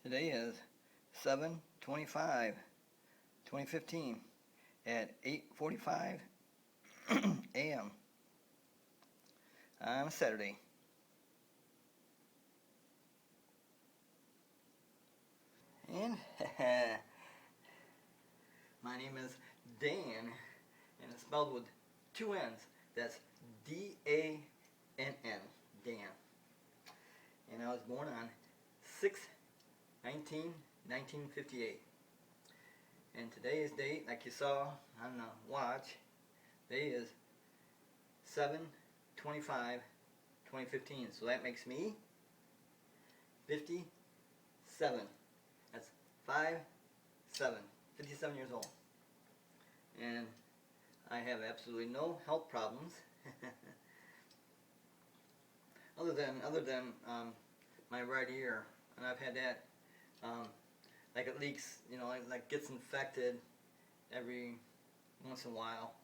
Today is 7/25/2015 at 8:45 a.m. on Saturday. And my name is Dan, and it's spelled with two N's. That's D-A-N-N, Dan. And I was born on 6/19/1958. And today's date, like you saw on the watch, today is 7/25/2015. So that makes me 57. That's 57 years old. And I have absolutely no health problems other than my right ear, and I've had that like it leaks, like gets infected every once in a while.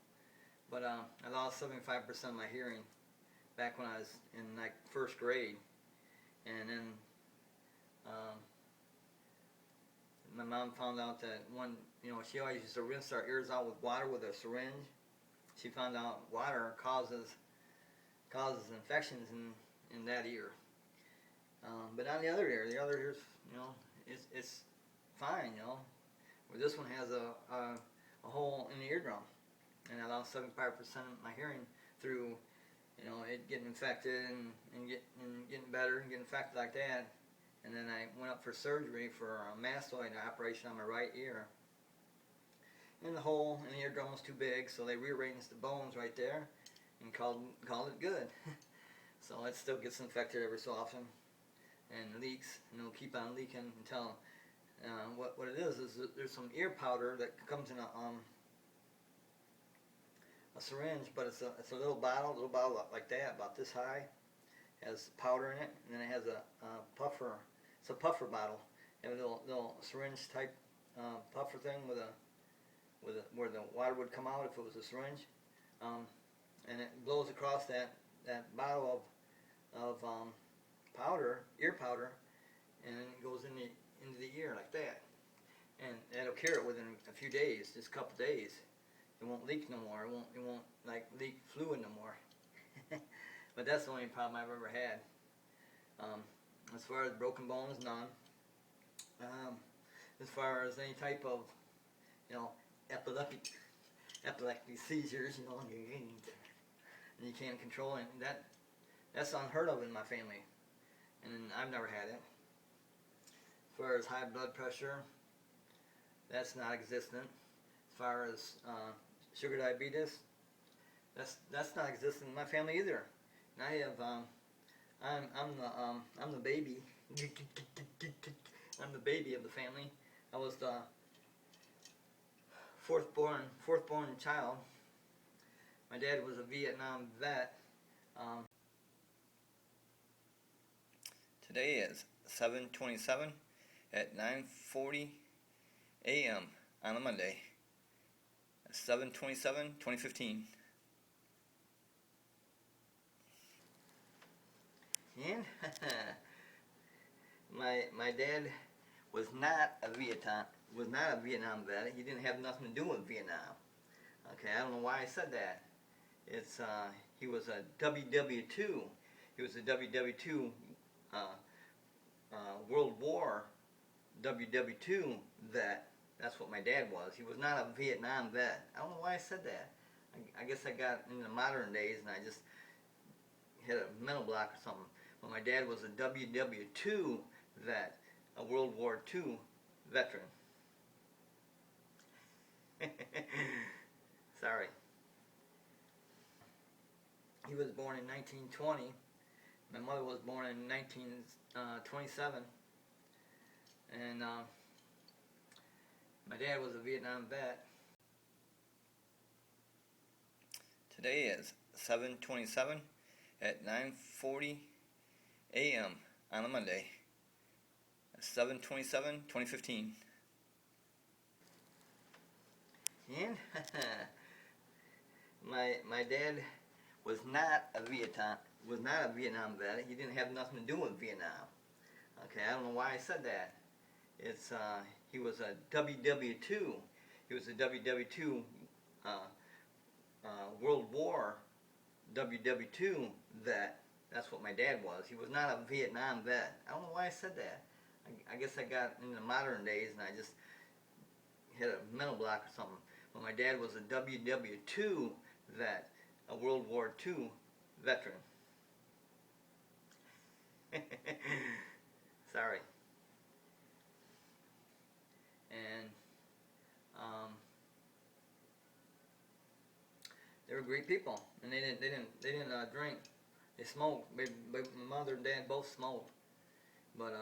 But I lost 75% of my hearing back when I was in like first grade, and then my mom found out that she always used to rinse our ears out with water with a syringe. She found out water causes infections in that ear. But on the other ear's, it's fine, where this one has a hole in the eardrum, and I lost 75% of my hearing through, it getting infected and getting better and getting infected like that. And then I went up for surgery for a mastoid operation on my right ear. And the hole in the eardrum was too big, so they rearranged the bones right there and called it good. So it still gets infected every so often and leaks, and it'll keep on leaking until what it is there's some ear powder that comes in a syringe, but it's a little bottle like that, about this high, has powder in it, and then it has a puffer. It's a puffer bottle, and a little syringe type puffer thing with where the water would come out if it was a syringe, and it blows across that bottle of powder, ear powder, and it goes into the ear like that, and that'll cure it within a few days, just a couple days. It won't leak no more. It won't like leak fluid no more. But that's the only problem I've ever had. As far as broken bones, none. As far as any type of, epileptic seizures, and you can't control it, that's unheard of in my family, and I've never had it. As far as high blood pressure, that's not existent. As far as sugar diabetes, that's not existent in my family either. And I have I'm the baby. I'm the baby of the family. I was the fourth born child. My dad was a Vietnam vet. Today is 7/27 at 9:40 a.m. on a Monday. 7/27/2015. And my dad was not a Vietnam vet. He didn't have nothing to do with Vietnam. Okay, I don't know why I said that. It's he was a WW2. He was a WW2 World War WW2 vet. That's what my dad was. He was not a Vietnam vet. I don't know why I said that. I guess I got in the modern days and I just hit a mental block or something. But my dad was a WW2 vet, a World War II veteran. Sorry. He was born in 1920. My mother was born in 1927. And my dad was a Vietnam vet. Today is 7/27 at 9:40 a.m. on a Monday. 7/27/2015. And my dad was not a Vietnam vet. He didn't have nothing to do with Vietnam. Okay, I don't know why I said that. It's he was a WW2. He was a WW2 World War WW2 vet. That's what my dad was. He was not a Vietnam vet. I don't know why I said that. I guess I got in the modern days and I just hit a mental block or something. But my dad was a WW2 vet, a World War II veteran. Sorry. And they were great people, and they didn't drink. They smoked. My mother and dad both smoked, but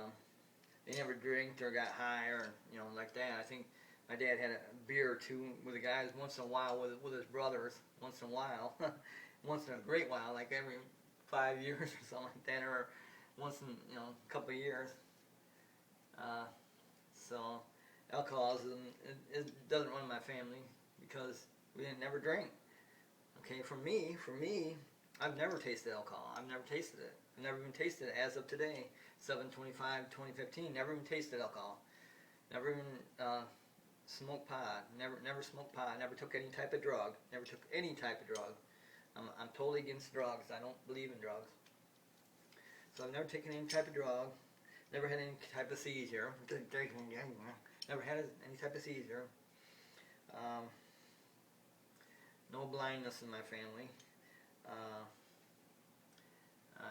they never drank or got high or like that. I think my dad had a beer or two with the guys once in a while with his brothers. Once in a while, once in a great while, like every 5 years or something like that, or once in a couple of years. So alcoholism it doesn't run in my family because we didn't never drink. Okay, for me, I've never tasted alcohol. I've never tasted it. I've never even tasted it as of today, 7/25/2015. Never even tasted alcohol. Never even smoked pot. Never smoked pot. Never took any type of drug. Never took any type of drug. I'm totally against drugs. I don't believe in drugs. So I've never taken any type of drug. Never had any type of seizure. Never had any type of seizure. No blindness in my family.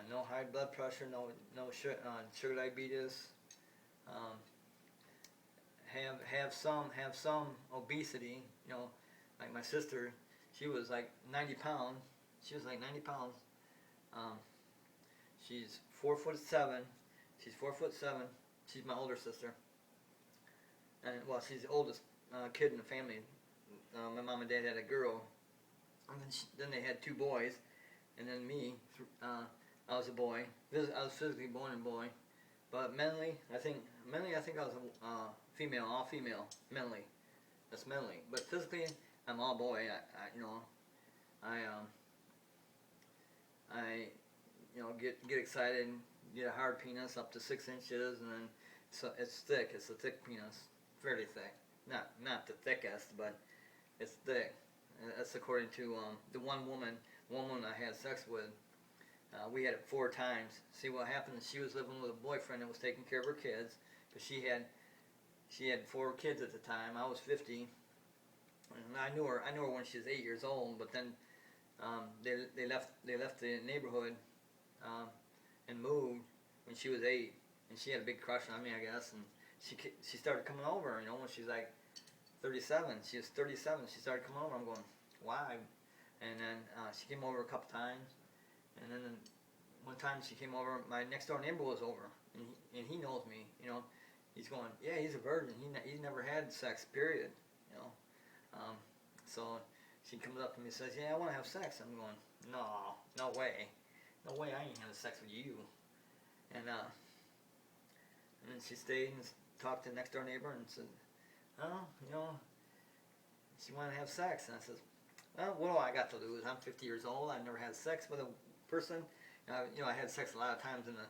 No high blood pressure. No sugar diabetes. Have some obesity. Like my sister, she was like 90 pounds. She was like 90 pounds. She's 4'7". She's 4'7". She's my older sister. And well, she's the oldest kid in the family. My mom and dad had a girl, and then they had 2 boys, and then me. I was a boy. I was physically born a boy, but mentally, I think I was a female, all female, mentally. That's mentally, but physically, I'm all boy. I get excited, get a hard penis up to 6 inches, and then it's thick. It's a thick penis, fairly thick. Not the thickest, but it's thick. That's according to the one woman I had sex with. We had it 4 times. See what happened? She was living with a boyfriend that was taking care of her kids, because she had 4 kids at the time. I was 50, and I knew her when she was 8 years old. But then they left the neighborhood and moved when she was 8, and she had a big crush on me, I guess. And she started coming over. When she's like 37. She was 37. She started coming over. I'm going, why? And then she came over a couple times. And then one time she came over, my next door neighbor was over, and he knows me. He's going, yeah, he's a virgin. He's never had sex, period. So she comes up to me and says, yeah, I want to have sex. I'm going, no way, I ain't having sex with you. And then she stayed and talked to the next door neighbor and said, she wanted to have sex. And I said, well, what do I got to lose? I'm 50 years old. I've never had sex with a person. I had sex a lot of times in the,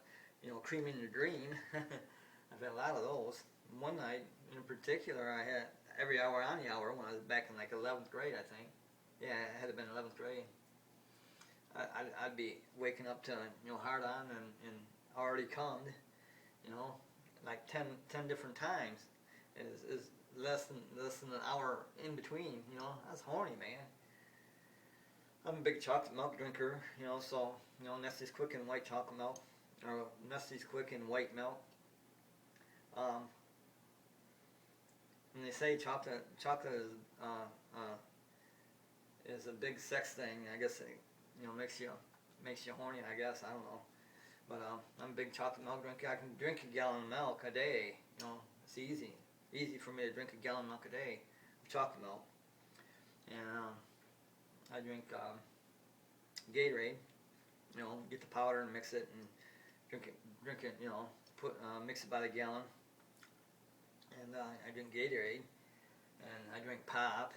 cream in your dream. I've had a lot of those. One night in particular, I had every hour on the hour when I was back in like 11th grade, I think. Yeah, it had been 11th grade. I'd be waking up to hard on and already cummed, like 10 different times. Is less than an hour in between. That's horny, man. I'm a big chocolate milk drinker, so Nestle's Quick and white chocolate milk, or Nestle's Quick and white milk. And they say chocolate is a big sex thing. I guess it makes you horny. I guess I don't know, but I'm a big chocolate milk drinker. I can drink a gallon of milk a day. It's easy for me to drink a gallon of milk a day of chocolate milk. And I drink Gatorade. Get the powder and mix it and drink it. Mix it by the gallon. And I drink Gatorade, and I drink pop.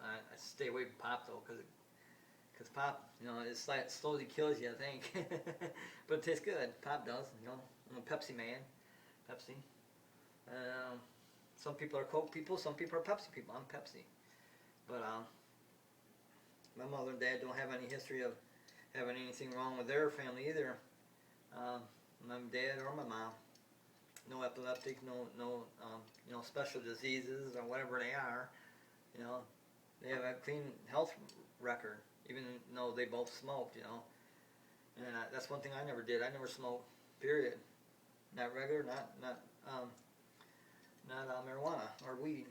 I stay away from pop though, because pop, it slowly kills you, I think. But it tastes good. Pop does. I'm a Pepsi man. Pepsi. Um, some people are Coke people, some people are Pepsi people. I'm Pepsi. But my mother and dad don't have any history of having anything wrong with their family either. My dad or my mom. No epileptic, no special diseases or whatever they are. You know, they have a clean health record, even though they both smoked. And that's one thing I never did. I never smoked. Period. Not regular, not marijuana or weed.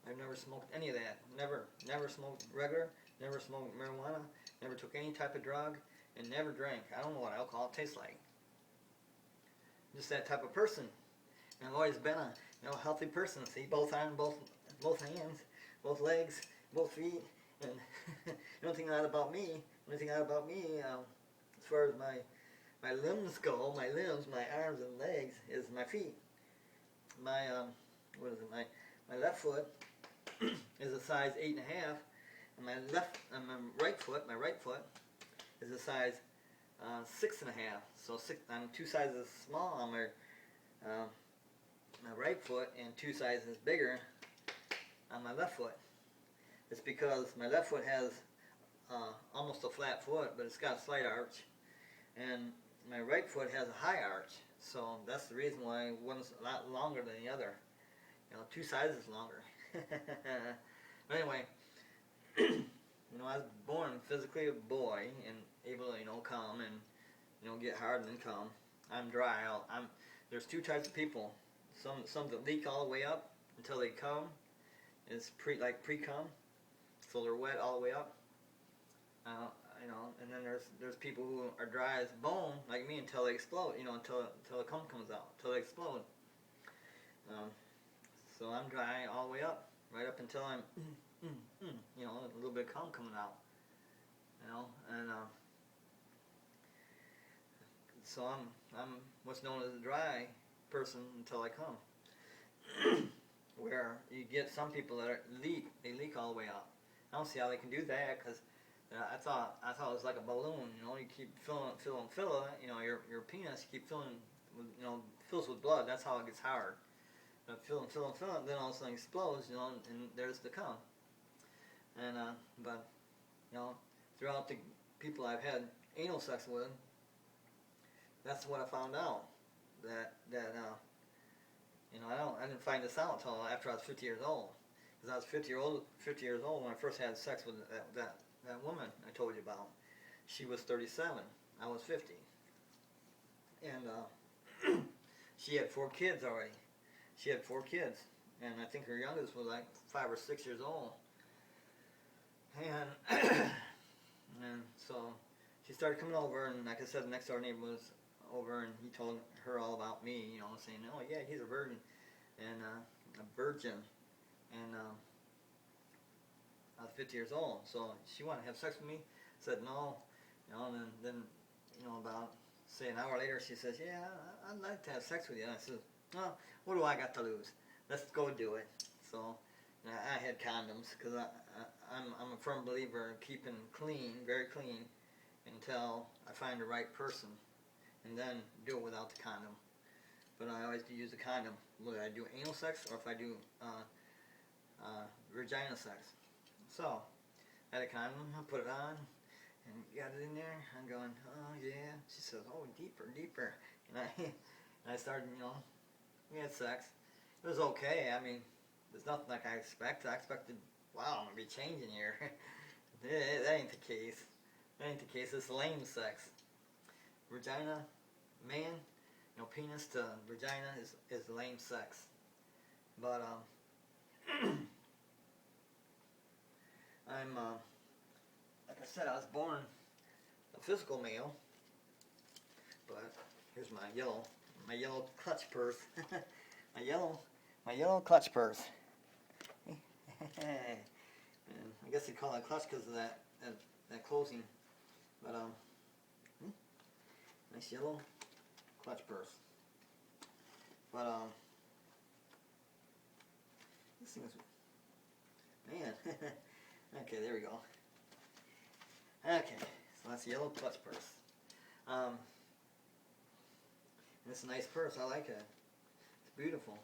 I've never smoked any of that. Never smoked regular. Never smoked marijuana. Never took any type of drug, and never drank. I don't know what alcohol tastes like. Just that type of person. And I've always been a healthy person. See, both arms, both hands, both legs, both feet. And the only thing odd about me, as far as my limbs go, my arms and legs, is my feet. My my left foot is a size 8.5, and my right foot is a size 6.5. So I'm 2 sizes small on my right foot and 2 sizes bigger on my left foot. It's because my left foot has almost a flat foot, but it's got a slight arch, and my right foot has a high arch. So that's the reason why one's a lot longer than the other. 2 sizes longer. But anyway, I was born physically a boy and able to come and get hard and then come. I'm dry. There's 2 types of people. Some that leak all the way up until they come. It's pre-cum, so they're wet all the way up. And then there's people who are dry as bone like me until they explode. Until the cum comes out, until they explode. So I'm dry all the way up, right up until I'm, a little bit of cum coming out. And so I'm what's known as a dry person until I come. Where you get some people that they leak all the way up. I don't see how they can do that, because I thought it was like a balloon. You keep filling it. Your penis, you keep filling, fills with blood. That's how it gets hard. Fill it, then all of a sudden explodes, and there's the cum. And but throughout the people I've had anal sex with, that's what I found out. That I didn't find this out until after I was 50 years old. Because I was 50 years old when I first had sex with that woman I told you about. She was 37. I was 50. And she had 4 kids already. She had 4 kids, and I think her youngest was like 5 or 6 years old. And and so she started coming over, and like I said, the next door neighbor was over, and he told her all about me, saying, oh yeah, he's a virgin, and and I was 50 years old, so she wanted to have sex with me. Said no, and then about say an hour later, she says, yeah, I'd like to have sex with you. And I said, oh, what do I got to lose? Let's go do it. So I had condoms, because I'm a firm believer in keeping clean, very clean, until I find the right person, and then do it without the condom. But I always do use a condom, whether I do anal sex or if I do vagina sex. So I had a condom, I put it on, and got it in there. I'm going, oh yeah. She says, oh, deeper, deeper. And I started, we had sex. It was okay. I mean, there's nothing like I expected. I expected, wow, I'm going to be changing here. That ain't the case. That ain't the case. It's lame sex. Vagina, man, penis to vagina is lame sex. But, I'm, like I said, I was born a physical male, but here's my yellow clutch purse. my yellow clutch purse. And I guess they call it clutch because of that closing. But nice yellow clutch purse. But this thing is, man. Okay, there we go. Okay, so that's a yellow clutch purse. It's a nice purse. I like it. It's beautiful.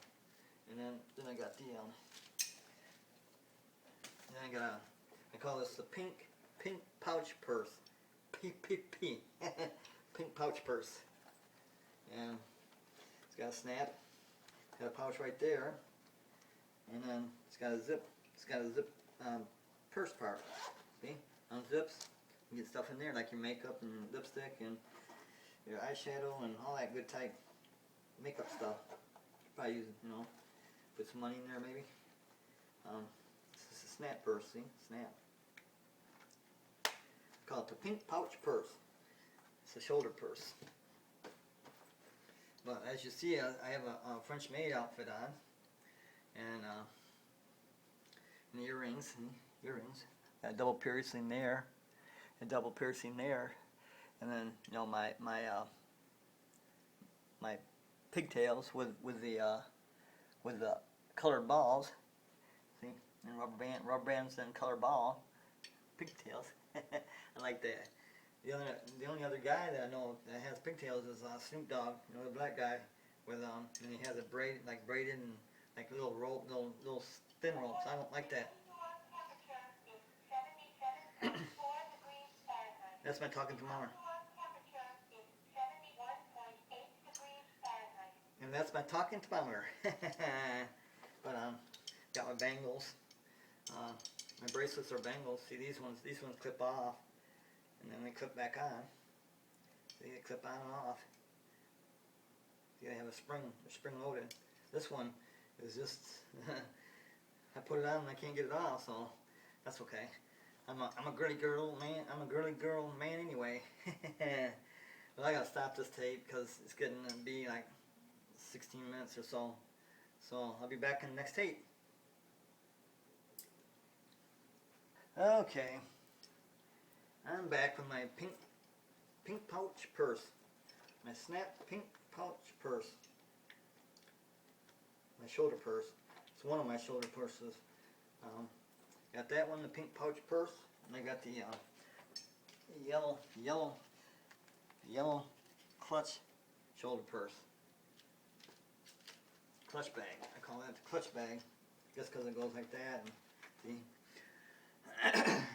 And then I got the then I got I call this the pink pouch purse. P pink pouch purse. And it's got a snap, got a pouch right there, and then it's got a zip. It's got a zip purse part. See, unzips. You get stuff in there like your makeup and lipstick and your eyeshadow and all that good type makeup stuff. Probably use, put some money in there maybe. This is a snap purse. See, snap. Call it the pink pouch purse. It's a shoulder purse. But as you see, I have a French maid outfit on, and the earrings, got a double piercing there, a double piercing there, and then my pigtails with the colored balls, see, and rubber bands and colored ball, pigtails. I like that. The only other guy that I know that has pigtails is Snoop Dogg, the black guy, with and he has it braided and like little rope, little thin ropes. I don't like that. That's my talking thermometer. And that's my talking thermometer. But got my bangles. My bracelets are bangles. See, these ones clip off, and then they clip back on. See, they clip on and off. See, they have a spring. They're spring loaded. This one is just I put it on and I can't get it off, so that's okay. I'm a girly girl man. I'm a girly girl man anyway. But I gotta stop this tape because it's getting to be like 16 minutes or so. So I'll be back in the next tape. Okay, I'm back with my pink pouch purse, my snap pink pouch purse, my shoulder purse. It's one of my shoulder purses. Got that one, the pink pouch purse, and I got the yellow clutch shoulder purse, clutch bag. I call that the clutch bag, just because it goes like that. And see.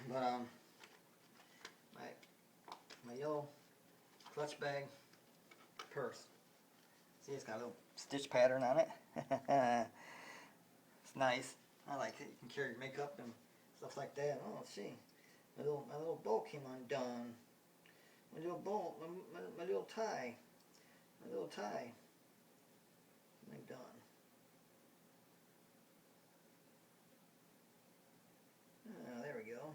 But my yellow clutch bag purse. See, it's got a little stitch pattern on it. It's nice. I like it. You can carry your makeup and stuff like that. Oh, see, my little bow came undone. My little bow, my little tie, undone. There we go.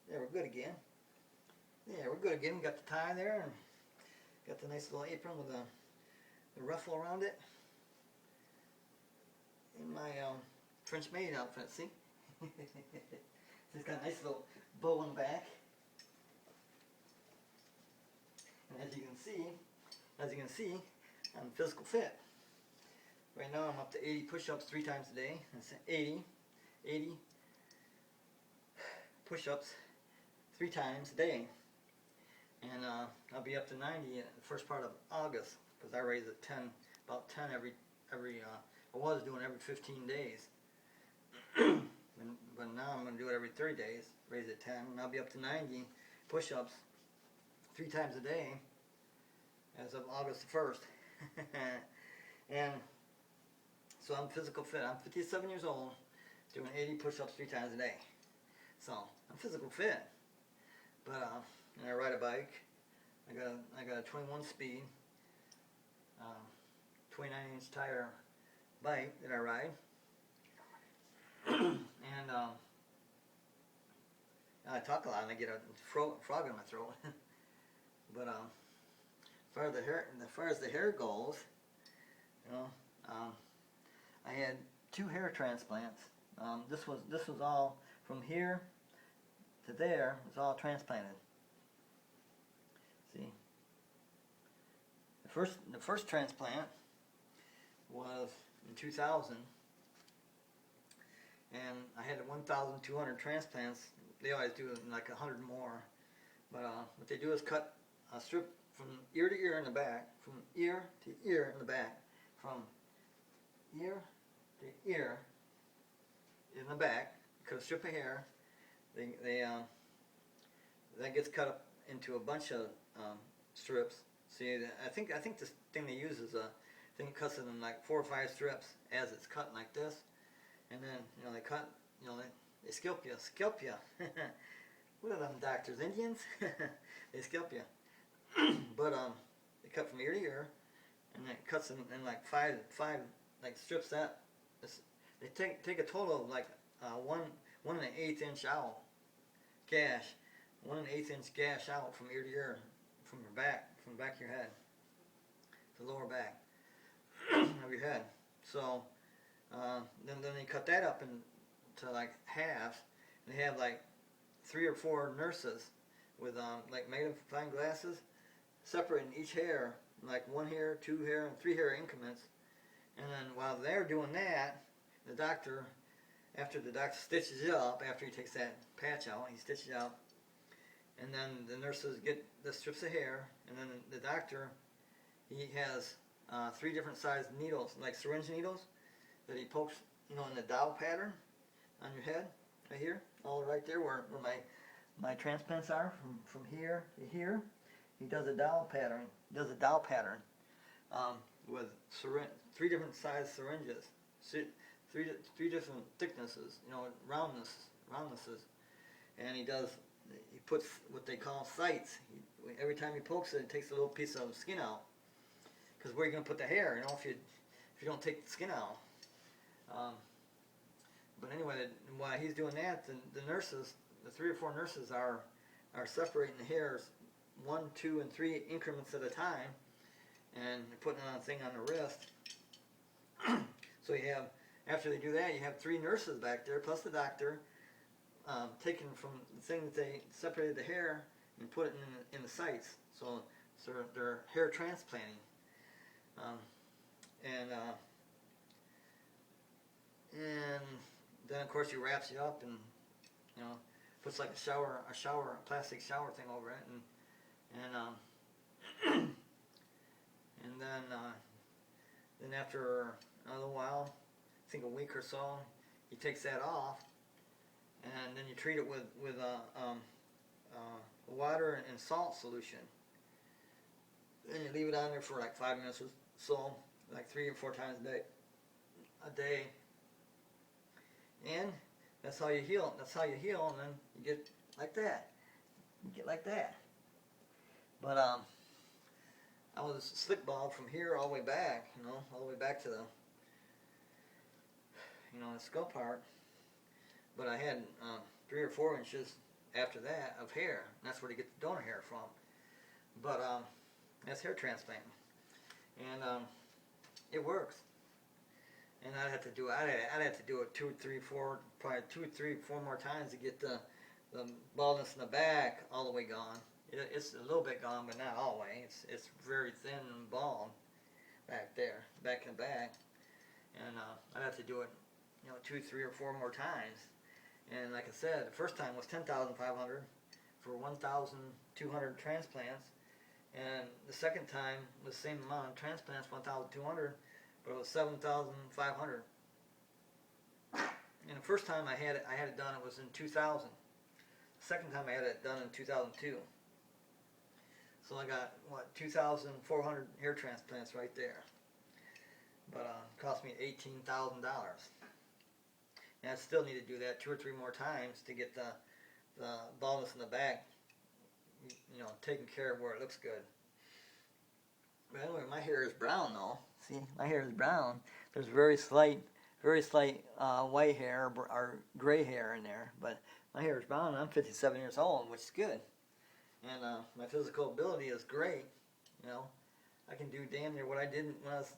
There, we're good again. Yeah, we're good again. We got the tie there, and got the nice little apron with the ruffle around it. In my French maid outfit, see? It's got a nice little bow in the back. And as you can see, I'm physical fit. Right now I'm up to 80 push-ups 3 times a day. That's 80 push-ups 3 times a day, and I'll be up to 90 in the first part of August, because I raise at 10, about 10 every I was doing every 15 days, but now I'm going to do it every 30 days, raise at 10, and I'll be up to 90 push-ups 3 times a day as of August the 1st. And so I'm physical fit. I'm 57 years old, doing 80 push-ups 3 times a day. So I'm physical fit, but and I ride a bike. I got a 21 speed, 29-inch tire bike that I ride, and I talk a lot and I get a frog in my throat. But as far as the hair goes, I had 2 hair transplants. This was all from here to there. It's all transplanted. See, the first transplant was in 2000, and I had 1,200 transplants. They always do like 100 more, but what they do is cut a strip from ear to ear in the back, from ear to ear in the back, from ear the ear in the back, cut a strip of hair. That gets cut up into a bunch of strips. See, I think this thing they use is a thing that cuts it in like 4 or 5 strips as it's cut like this, and then they cut, they scalp you. What are them doctors? Indians? They scalp you. But they cut from ear to ear, and it cuts in like five like strips that. They take a total of like 1 1/8 inch out gash, 1 1/8 inch gash out from ear to ear, from the back of your head, the lower back of your head. So then they cut that up into like halves. They have like 3 or 4 nurses with like magnifying glasses separating each hair, like 1 hair, 2 hair, and 3 hair increments. And then while they're doing that, the doctor, after the doctor stitches you up, after he takes that patch out, he stitches you up, and then the nurses get the strips of hair, and then the doctor, he has 3 different sized needles, like syringe needles, that he pokes, in the dowel pattern on your head, right here, all right there where my transplants are, from here to here. He does a dowel pattern. With 3 different sized syringes, 3 different thicknesses, roundnesses, and he puts what they call sights. Every time he pokes it, it takes a little piece of skin out. Because where are you going to put the hair? If you don't take the skin out. But anyway, while he's doing that, the nurses, the 3 or 4 nurses are separating the hairs 1, 2, and 3 increments at a time, and they're putting it on a thing on the wrist. So after they do that, you have 3 nurses back there, plus the doctor, taking from the thing that they separated the hair and put it in the sites. So they're hair transplanting. And then of course he wraps you up and puts like a plastic shower thing over it, and then after a little while, I think a week or so, he takes that off, and then you treat it with water and salt solution. Then you leave it on there for like 5 minutes or so, like 3 or 4 times a day, and that's how you heal. And then you get like that. But I was slick balled from here all the way back, all the way back to the skull part. But I had 3 or 4 inches after that of hair. And that's where they get the donor hair from. But that's hair transplant, and it works. And I'd have to do it 2, 3, 4, probably 2, 3, 4 more times to get the baldness in the back all the way gone. It's a little bit gone, but not all the way. It's very thin and bald back there, back in the back. And I'd have to do it, 2, 3, or 4 more times. And like I said, the first time was $10,500 for 1,200 transplants, and the second time was the same amount of transplants, 1,200, but it was 7,500. And the first time I had it done, it was in 2000. The second time I had it done in 2002. So I got 2,400 hair transplants right there. But it cost me $18,000. And I still need to do that 2 or 3 more times to get the baldness in the back, taken care of where it looks good. But anyway, my hair is brown though. See, my hair is brown. There's very slight white hair or gray hair in there, but my hair is brown, and I'm 57 years old, which is good. And my physical ability is great. I can do damn near what I did when I was,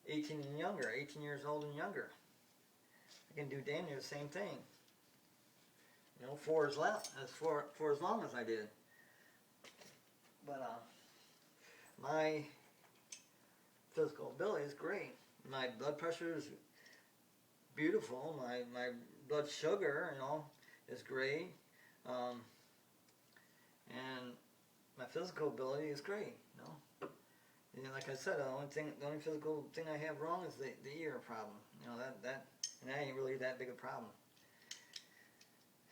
18 and younger, 18 years old and younger. I can do damn near the same thing. For as long as I did. But my physical ability is great. My blood pressure is beautiful. My blood sugar, is great. And my physical ability is great. You know, like I said, the only physical thing I have wrong is the ear problem. You know, and that ain't really that big a problem.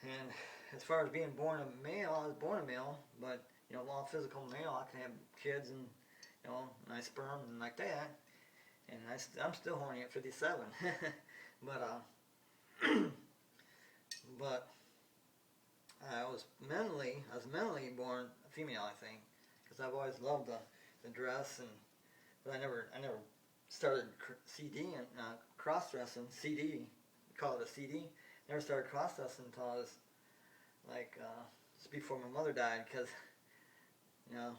And as far as being born a male, I was born a male, but you know, while physical male, I can have kids and you know, nice sperm and like that. And I'm still horny at 57. but but I was mentally born a female, I think, because I've always loved the dress, but I never started CD and cross dressing. CD, we call it a CD. Never started cross dressing until I was like just before my mother died, because you know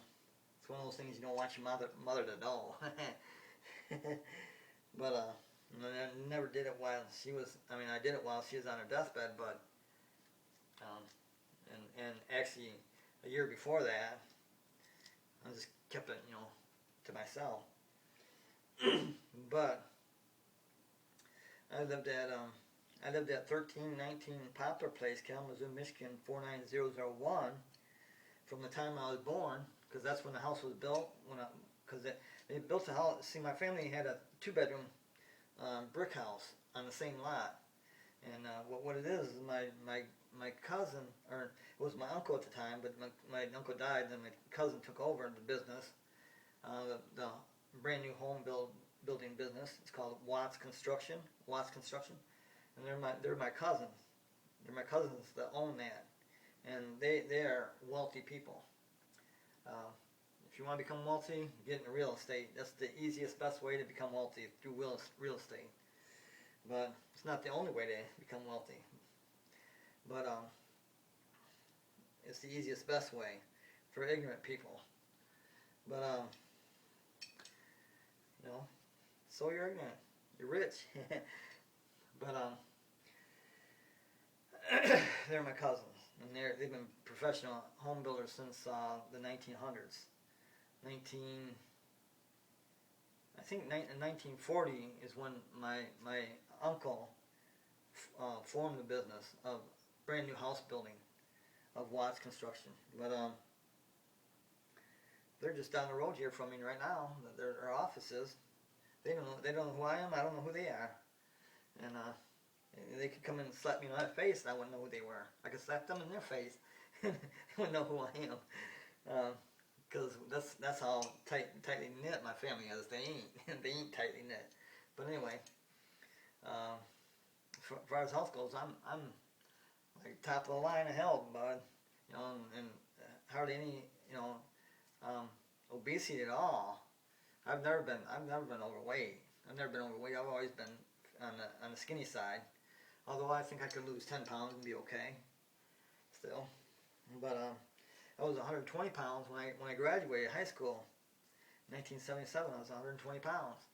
it's one of those things you don't want your mother to know. But I never did it while she was. I mean, I did it while she was on her deathbed, but um, and actually a year before that, I just kept it, you know, to myself. But I lived at 1319 Poplar Place, Kalamazoo, Michigan 49001 from the time I was born, because that's when the house was built. Because they built the house. See, my family had a 2-bedroom brick house on the same lot, and what it is my cousin, or it was my uncle at the time, but my uncle died, and my cousin took over the business, the brand new home building business. It's called Watts Construction, and they're my cousins. They're my cousins that own that, and they are wealthy people. If you want to become wealthy, get into real estate. That's the easiest, best way to become wealthy, through real estate. But it's not the only way to become wealthy. But it's the easiest, best way for ignorant people. But you know, so you're ignorant, you're rich. But they're my cousins, and they've been professional home builders since the 1900s. I think in 1940 is when my uncle formed the business of brand new house building of Watts Construction. But they're just down the road here from me right now. Their office is. They don't know who I am. I don't know who they are. And they could come in and slap me in my face, and I wouldn't know who they were. I could slap them in their face, and they wouldn't know who I am. Because that's how tightly knit my family is. They ain't tightly knit. But anyway, as far as health goes, I'm like top of the line of health, bud. You know, and hardly any obesity at all. I've never been overweight. I've always been on the skinny side. Although I think I could lose 10 pounds and be okay still. But I was 120 pounds when I graduated high school. In 1977, I was 120 pounds.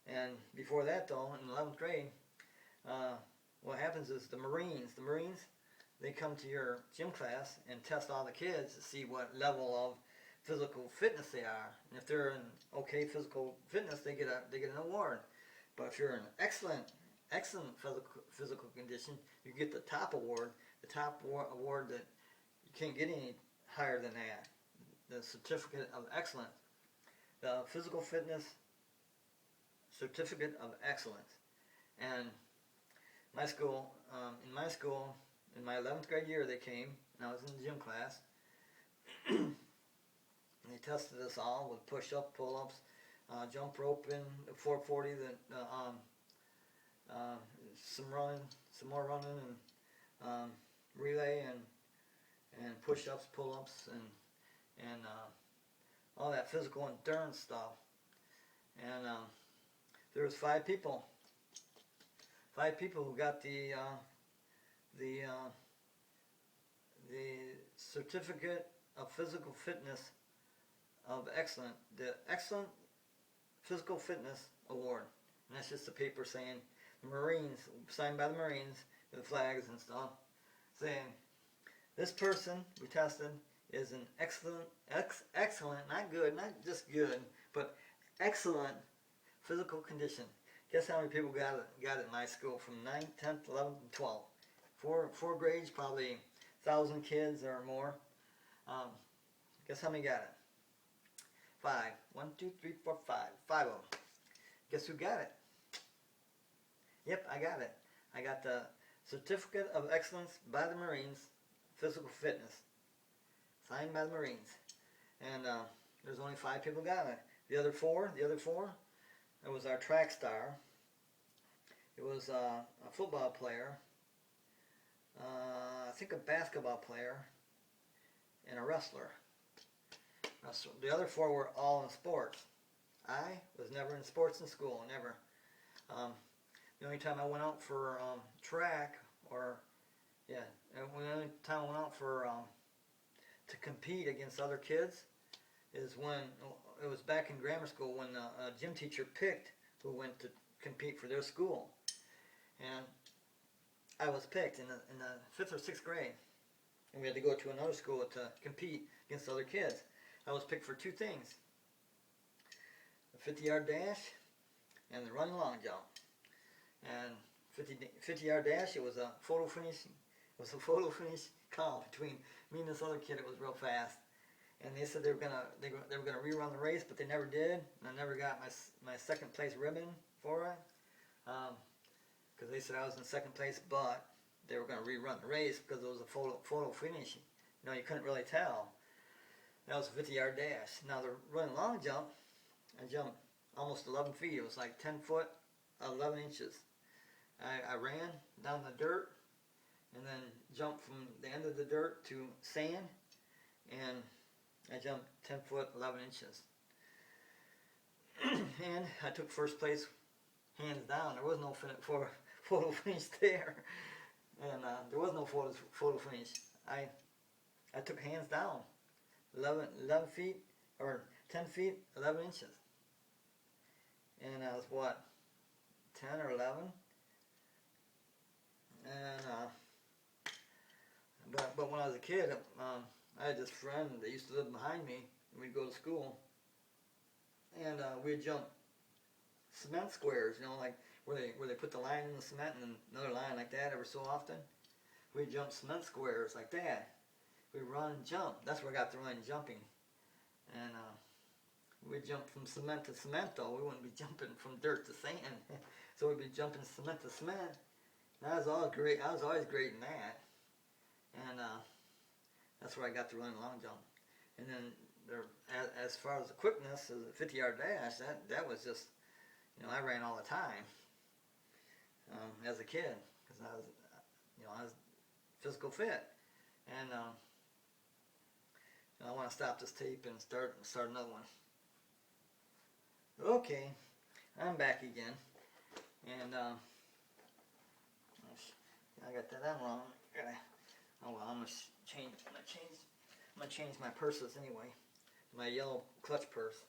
And before that, though, in 11th grade, what happens is the Marines, they come to your gym class and test all the kids to see what level of physical fitness they are. And if they're in okay physical fitness, they get an award. But if you're in excellent physical condition, you get the top award. The top award that you can't get any higher than that. The certificate of excellence. The physical fitness certificate of excellence. And my school, in my 11th grade year, they came, and I was in the gym class. And they tested us all with push-ups, pull-ups, jump rope, and 440, some more running, and relay, and push-ups, pull-ups, and all that physical endurance stuff. And there was 5 people who got the certificate of physical fitness of excellent, the excellent physical fitness award. And that's just a paper saying the Marines, signed by the Marines with the flags and stuff, saying this person we tested is an excellent, not good, not just good, but excellent physical condition. Guess how many people got it in my school from 9th, 10th, 11th, and 12th? Four grades, probably 1,000 kids or more. Guess how many got it? 5. 1, 2, 3, 4, 5. 5 of them. Guess who got it? Yep, I got it. I got the Certificate of Excellence by the Marines, Physical Fitness, signed by the Marines. And there's only 5 people got it. The other four, it was our track star. It was a football player, I think a basketball player, and a wrestler. So the other 4 were all in sports. I was never in sports in school, never. The only time I went out for track, the only time I went out for to compete against other kids is when it was back in grammar school when a gym teacher picked who went to compete for their school, and I was picked in the 5th or 6th grade, and we had to go to another school to compete against other kids. I was picked for 2 things: the 50-yard dash and the running long jump. And 50-yard dash, it was a photo finish. It was a photo finish call between me and this other kid. It was real fast, and they said they were gonna rerun the race, but they never did. And I never got my second place ribbon for it, because they said I was in second place, but they were gonna rerun the race because it was a photo finish. You know, you couldn't really tell. That was a 50-yard dash. Now the running long jump, I jumped almost 11 feet. It was like 10 foot, 11 inches. I ran down the dirt and then jumped from the end of the dirt to sand, and I jumped 10 foot, 11 inches. And I took first place hands down. There was no photo finish there. And there was no photo finish. I took hands down 11 feet, or 10 feet, 11 inches. And I was what, 10 or 11? And but when I was a kid, I had this friend that used to live behind me, and we'd go to school, and we'd jump cement squares, you know, like where they put the line in the cement and another line like that every so often. We'd jump cement squares like that. We'd run and jump. That's where I got the running and jumping. And we'd jump from cement to cement, though. We wouldn't be jumping from dirt to sand. So we'd be jumping cement to cement. And I was always great in that. And that's where I got the running long jump. And then as far as the quickness of the 50-yard dash, that was just, you know, I ran all the time as a kid, because I was physical fit. And I want to stop this tape and start another one. Okay, I'm back again, and I got that wrong. Oh well, I'm gonna change my purses anyway. My yellow clutch purse.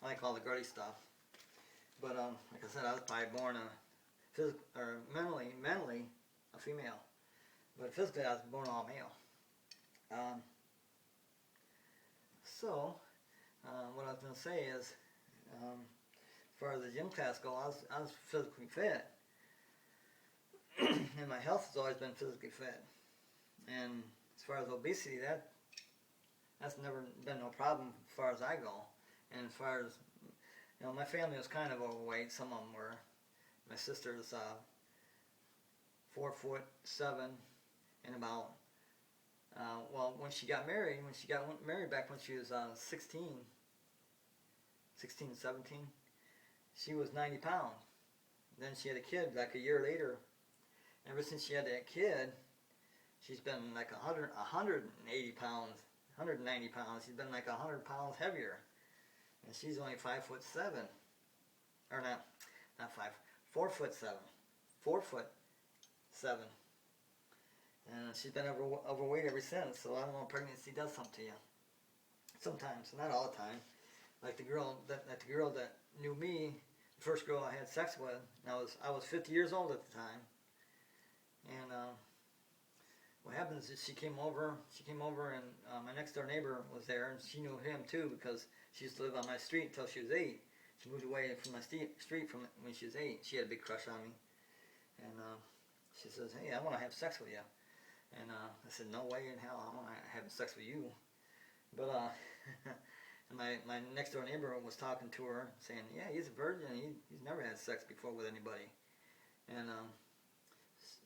I like all the girly stuff, but like I said, I was probably born mentally a female, but physically I was born all male. So what I was going to say is, as far as the gym class go, I was physically fit, and my health has always been physically fit. And as far as obesity, that's never been no problem as far as I go. And as far as, you know, my family was kind of overweight. Some of them were. My sister's 4'7", and about when she got married back when she was 16, 17, she was 90 pounds. Then she had a kid like a year later. Ever since she had that kid, she's been like 180 pounds, 190 pounds. She's been like 100 pounds heavier. And she's only 5'7", or not 5, 4'7", 4'7", and she's been overweight ever since. So I don't know, pregnancy does something to you. Sometimes, not all the time. Like the girl that knew me, the first girl I had sex with. And I was 50 years old at the time. And what happens is she came over, and my next door neighbor was there, and she knew him too because she used to live on my street until she was 8. She moved away from my street from when she was 8. She had a big crush on me, and she says, "Hey, I want to have sex with you." And I said, no way in hell, I'm not having sex with you. But and my next door neighbor was talking to her, saying, yeah, he's a virgin. He's never had sex before with anybody. And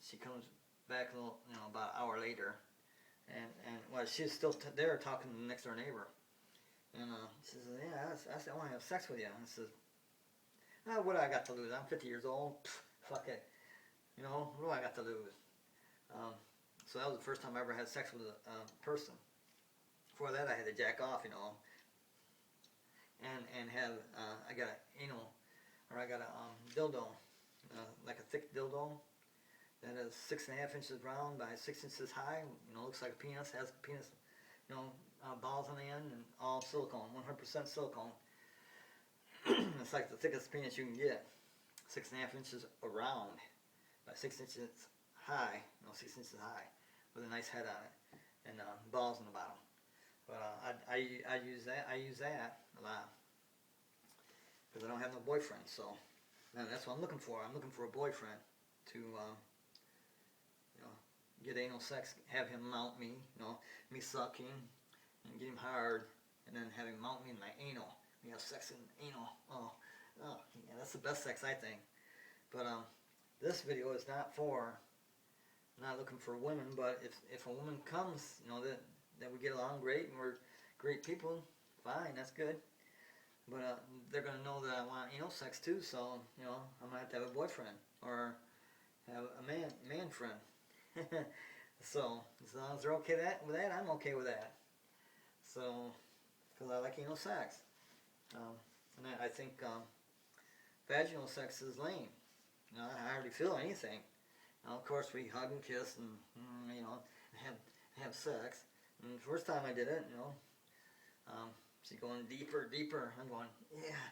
she comes back a little, about an hour later, and well, she's still there talking to the next door neighbor. And she says, yeah, I said, I want to have sex with you. And I says, oh, what do I got to lose? I'm 50 years old. Pfft, fuck it. What do I got to lose? So that was the first time I ever had sex with a person. Before that, I had to jack off, and have I got an anal, or I got a dildo, like a thick dildo that is 6.5 inches round by 6 inches high. Looks like a penis. Has penis, balls on the end, and all silicone, 100% silicone. It's like the thickest penis you can get, 6.5 inches around by 6 inches high, 6 inches high, with a nice head on it, and balls on the bottom. But I use that a lot because I don't have no boyfriend. So that's what I'm looking for. I'm looking for a boyfriend to get anal sex, have him mount me, me sucking and get him hard, and then have him mount me in my anal. We have sex in anal. Oh, yeah, that's the best sex, I think. But this video is not looking for women, but if a woman comes, that we get along great and we're great people, fine, that's good. But they're gonna know that I want anal sex too, so I'm gonna have to have a boyfriend or have a man friend. So as long as they're okay with that, I'm okay with that. So because I like anal sex, and I think vaginal sex is lame. I hardly feel anything. Of course, we hug and kiss and have sex. And the first time I did it, she's going deeper. I'm going, yeah.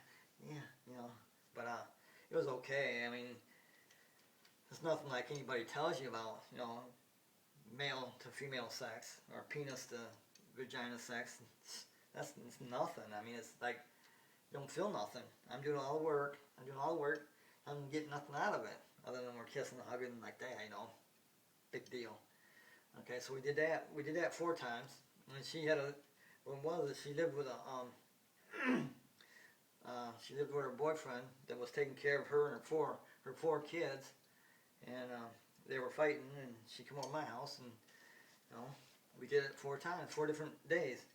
But it was okay. I mean, it's nothing like anybody tells you about, male to female sex or penis to vagina sex. It's nothing. I mean, it's like you don't feel nothing. I'm doing all the work. I'm getting nothing out of it other than we're kissing and hugging like that. Big deal. Okay, so we did that 4 times. And she had she lived with she lived with her boyfriend that was taking care of her and her four kids, and they were fighting, and she came over to my house, and we did it 4 times, 4 different days.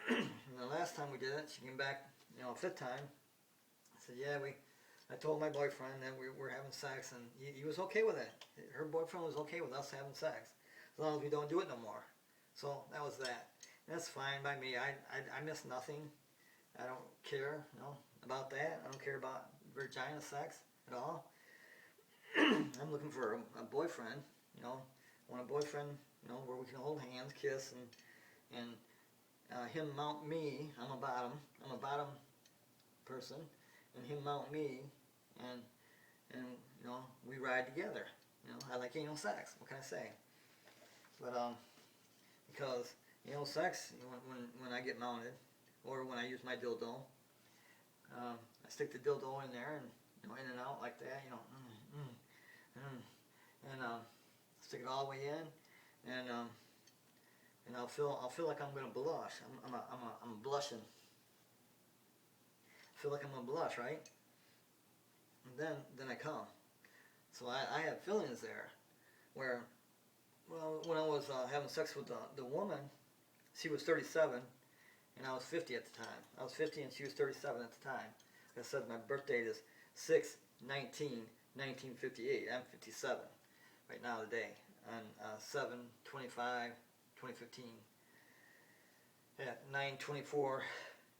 And the last time we did it, she came back, 5th time. I said, yeah, I told my boyfriend that we were having sex, and he was okay with it. Her boyfriend was okay with us having sex, as long as we don't do it no more. So that was that. And that's fine by me. I miss nothing. I don't care, about that. I don't care about vagina sex at all. I'm looking for a boyfriend, I want a boyfriend, where we can hold hands, kiss, and him mount me. I'm a bottom person, and him mount me, and we ride together. I like anal sex. What can I say? But because anal sex, when I get mounted, or when I use my dildo, I stick the dildo in there and in and out like that, and stick it all the way in, and I'll feel like I'm gonna blush. I'm blushing. I feel like I'm gonna blush, right? And then I come. So I have feelings there, where, well, when I was having sex with the woman, she was 37, and I was 50 at the time. I was 50 and she was 37 at the time. Like I said, my birth date is 6/19/1958. I'm 57 right now today, on 7/25/2015 at 9:24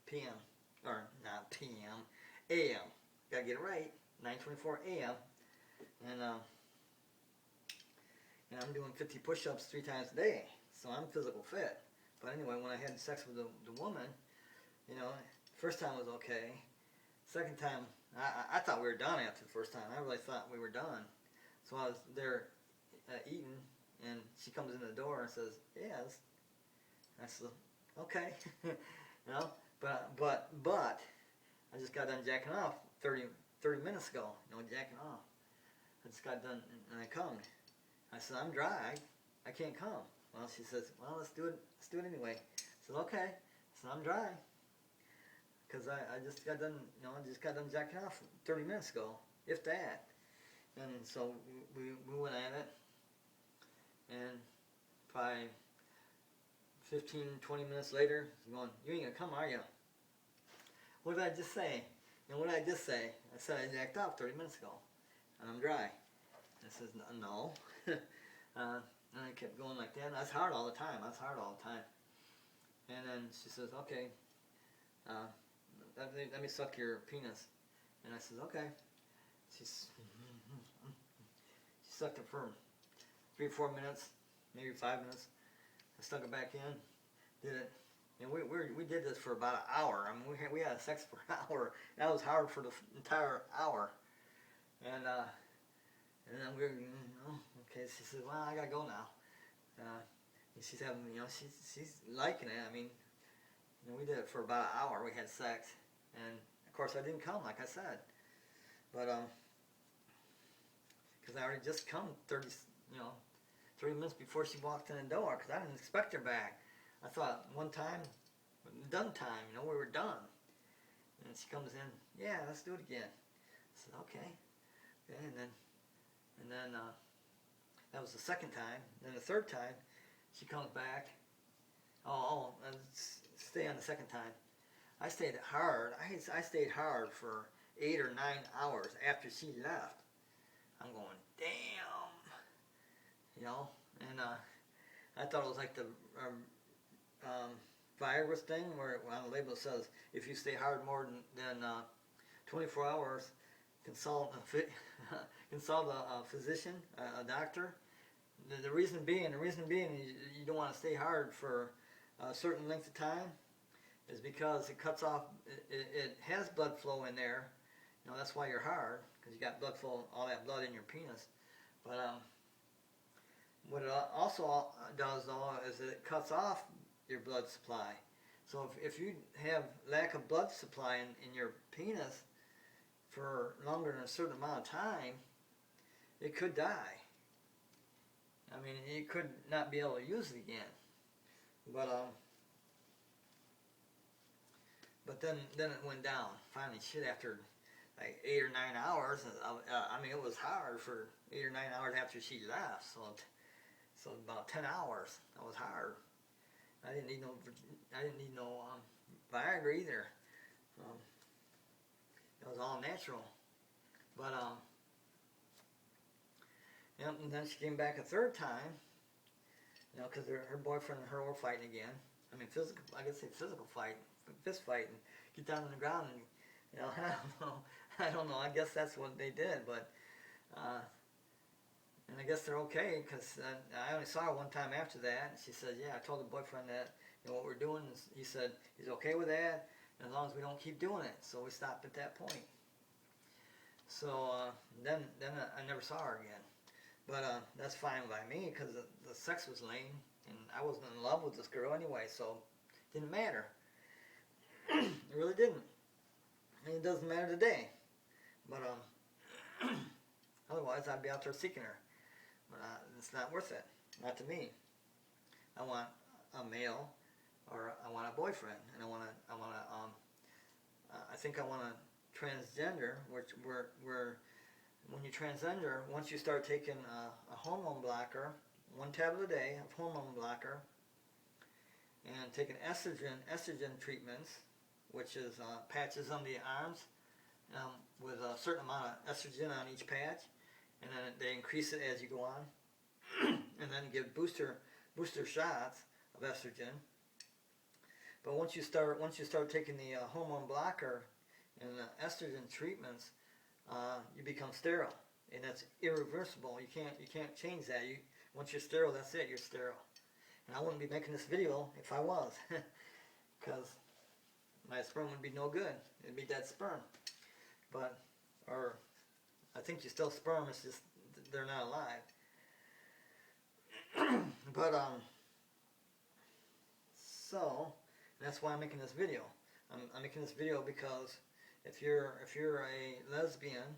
p.m. or not p.m. a.m. Gotta get it right. 9:24 a.m. and I'm doing 50 push-ups 3 times a day, so I'm physical fit. But anyway, when I had sex with the woman, first time was okay. Second time, I thought we were done after the first time. I really thought we were done. So I was there eating, and she comes in the door and says, yes. I said, okay. But I just got done jacking off 30 minutes ago, jacking off. I just got done, and I cummed. I said, I'm dry. I can't come. Well, she says, well, let's do it anyway. I said, okay. So I'm dry. Because I just got done, I just got done jacking off 30 minutes ago, if that. And so we went at it, and probably 15, 20 minutes later, he's going, you ain't gonna come, are you? What did I just say? And what did I just say? I said I jacked off 30 minutes ago, and I'm dry. I says, no. And I kept going like that, and that's hard all the time. And then she says, okay, let me suck your penis. And I says, okay. She sucked it for 3 or 4 minutes, maybe 5 minutes. I stuck it back in, did it. And we did this for about an hour. I mean, we had sex for an hour. That was hard for the entire hour. And then we were, okay. She said, well, I gotta go now. And she's having, she's liking it. I mean, we did it for about an hour. We had sex, and of course I didn't come, like I said, but because I already just come 30 minutes before she walked in the door, because I didn't expect her back. I thought one time, done time, we were done. And she comes in, yeah, let's do it again. I said, okay. And then that was the second time. Then the third time, she comes back. And stay on the second time. I stayed hard. I stayed hard for 8 or 9 hours after she left. I'm going, damn. And I thought it was like the Viagra thing, where on the label it says, if you stay hard more than 24 hours, consult a physician, a doctor. The reason being you don't want to stay hard for a certain length of time is because it cuts off, it has blood flow in there. That's why you're hard, because you got blood flow, all that blood in your penis. But what it also does, though, is it cuts off your blood supply. So if you have lack of blood supply in your penis for longer than a certain amount of time, it could die. I mean, you could not be able to use it again. But then it went down. Finally, after like 8 or 9 hours. I mean, it was hard for 8 or 9 hours after she left. So about 10 hours. That was hard. I didn't need no Viagra either. It was all natural. But and then she came back a third time. Because her boyfriend and her were fighting again. I mean, physical. I guess say physical fight, fist fight, and get down on the ground and I don't know. I guess that's what they did, but and I guess they're okay, because I only saw her one time after that, and she said, yeah, I told the boyfriend that what we're doing is, he said he's okay with that, as long as we don't keep doing it. So we stopped at that point. So then I never saw her again. But that's fine by me, because the sex was lame, and I wasn't in love with this girl anyway, so it didn't matter. It really didn't. And it doesn't matter today. But otherwise, I'd be out there seeking her. But it's not worth it. Not to me. I want a male, or I want a boyfriend, and I think I want a transgender, where when you transgender, once you start taking a hormone blocker, 1 tablet a day of hormone blocker, and taking estrogen treatments, which is patches on the arms with a certain amount of estrogen on each patch, and then they increase it as you go on, and then give booster shots of estrogen. But once you start taking the hormone blocker and the estrogen treatments, you become sterile, and that's irreversible. You can't change that. Once you're sterile, that's it. You're sterile. And I wouldn't be making this video if I was, because my sperm would be no good. It'd be dead sperm. Or I think you're still sperm. It's just they're not alive. But so that's why I'm making this video. I'm making this video because if you're a lesbian,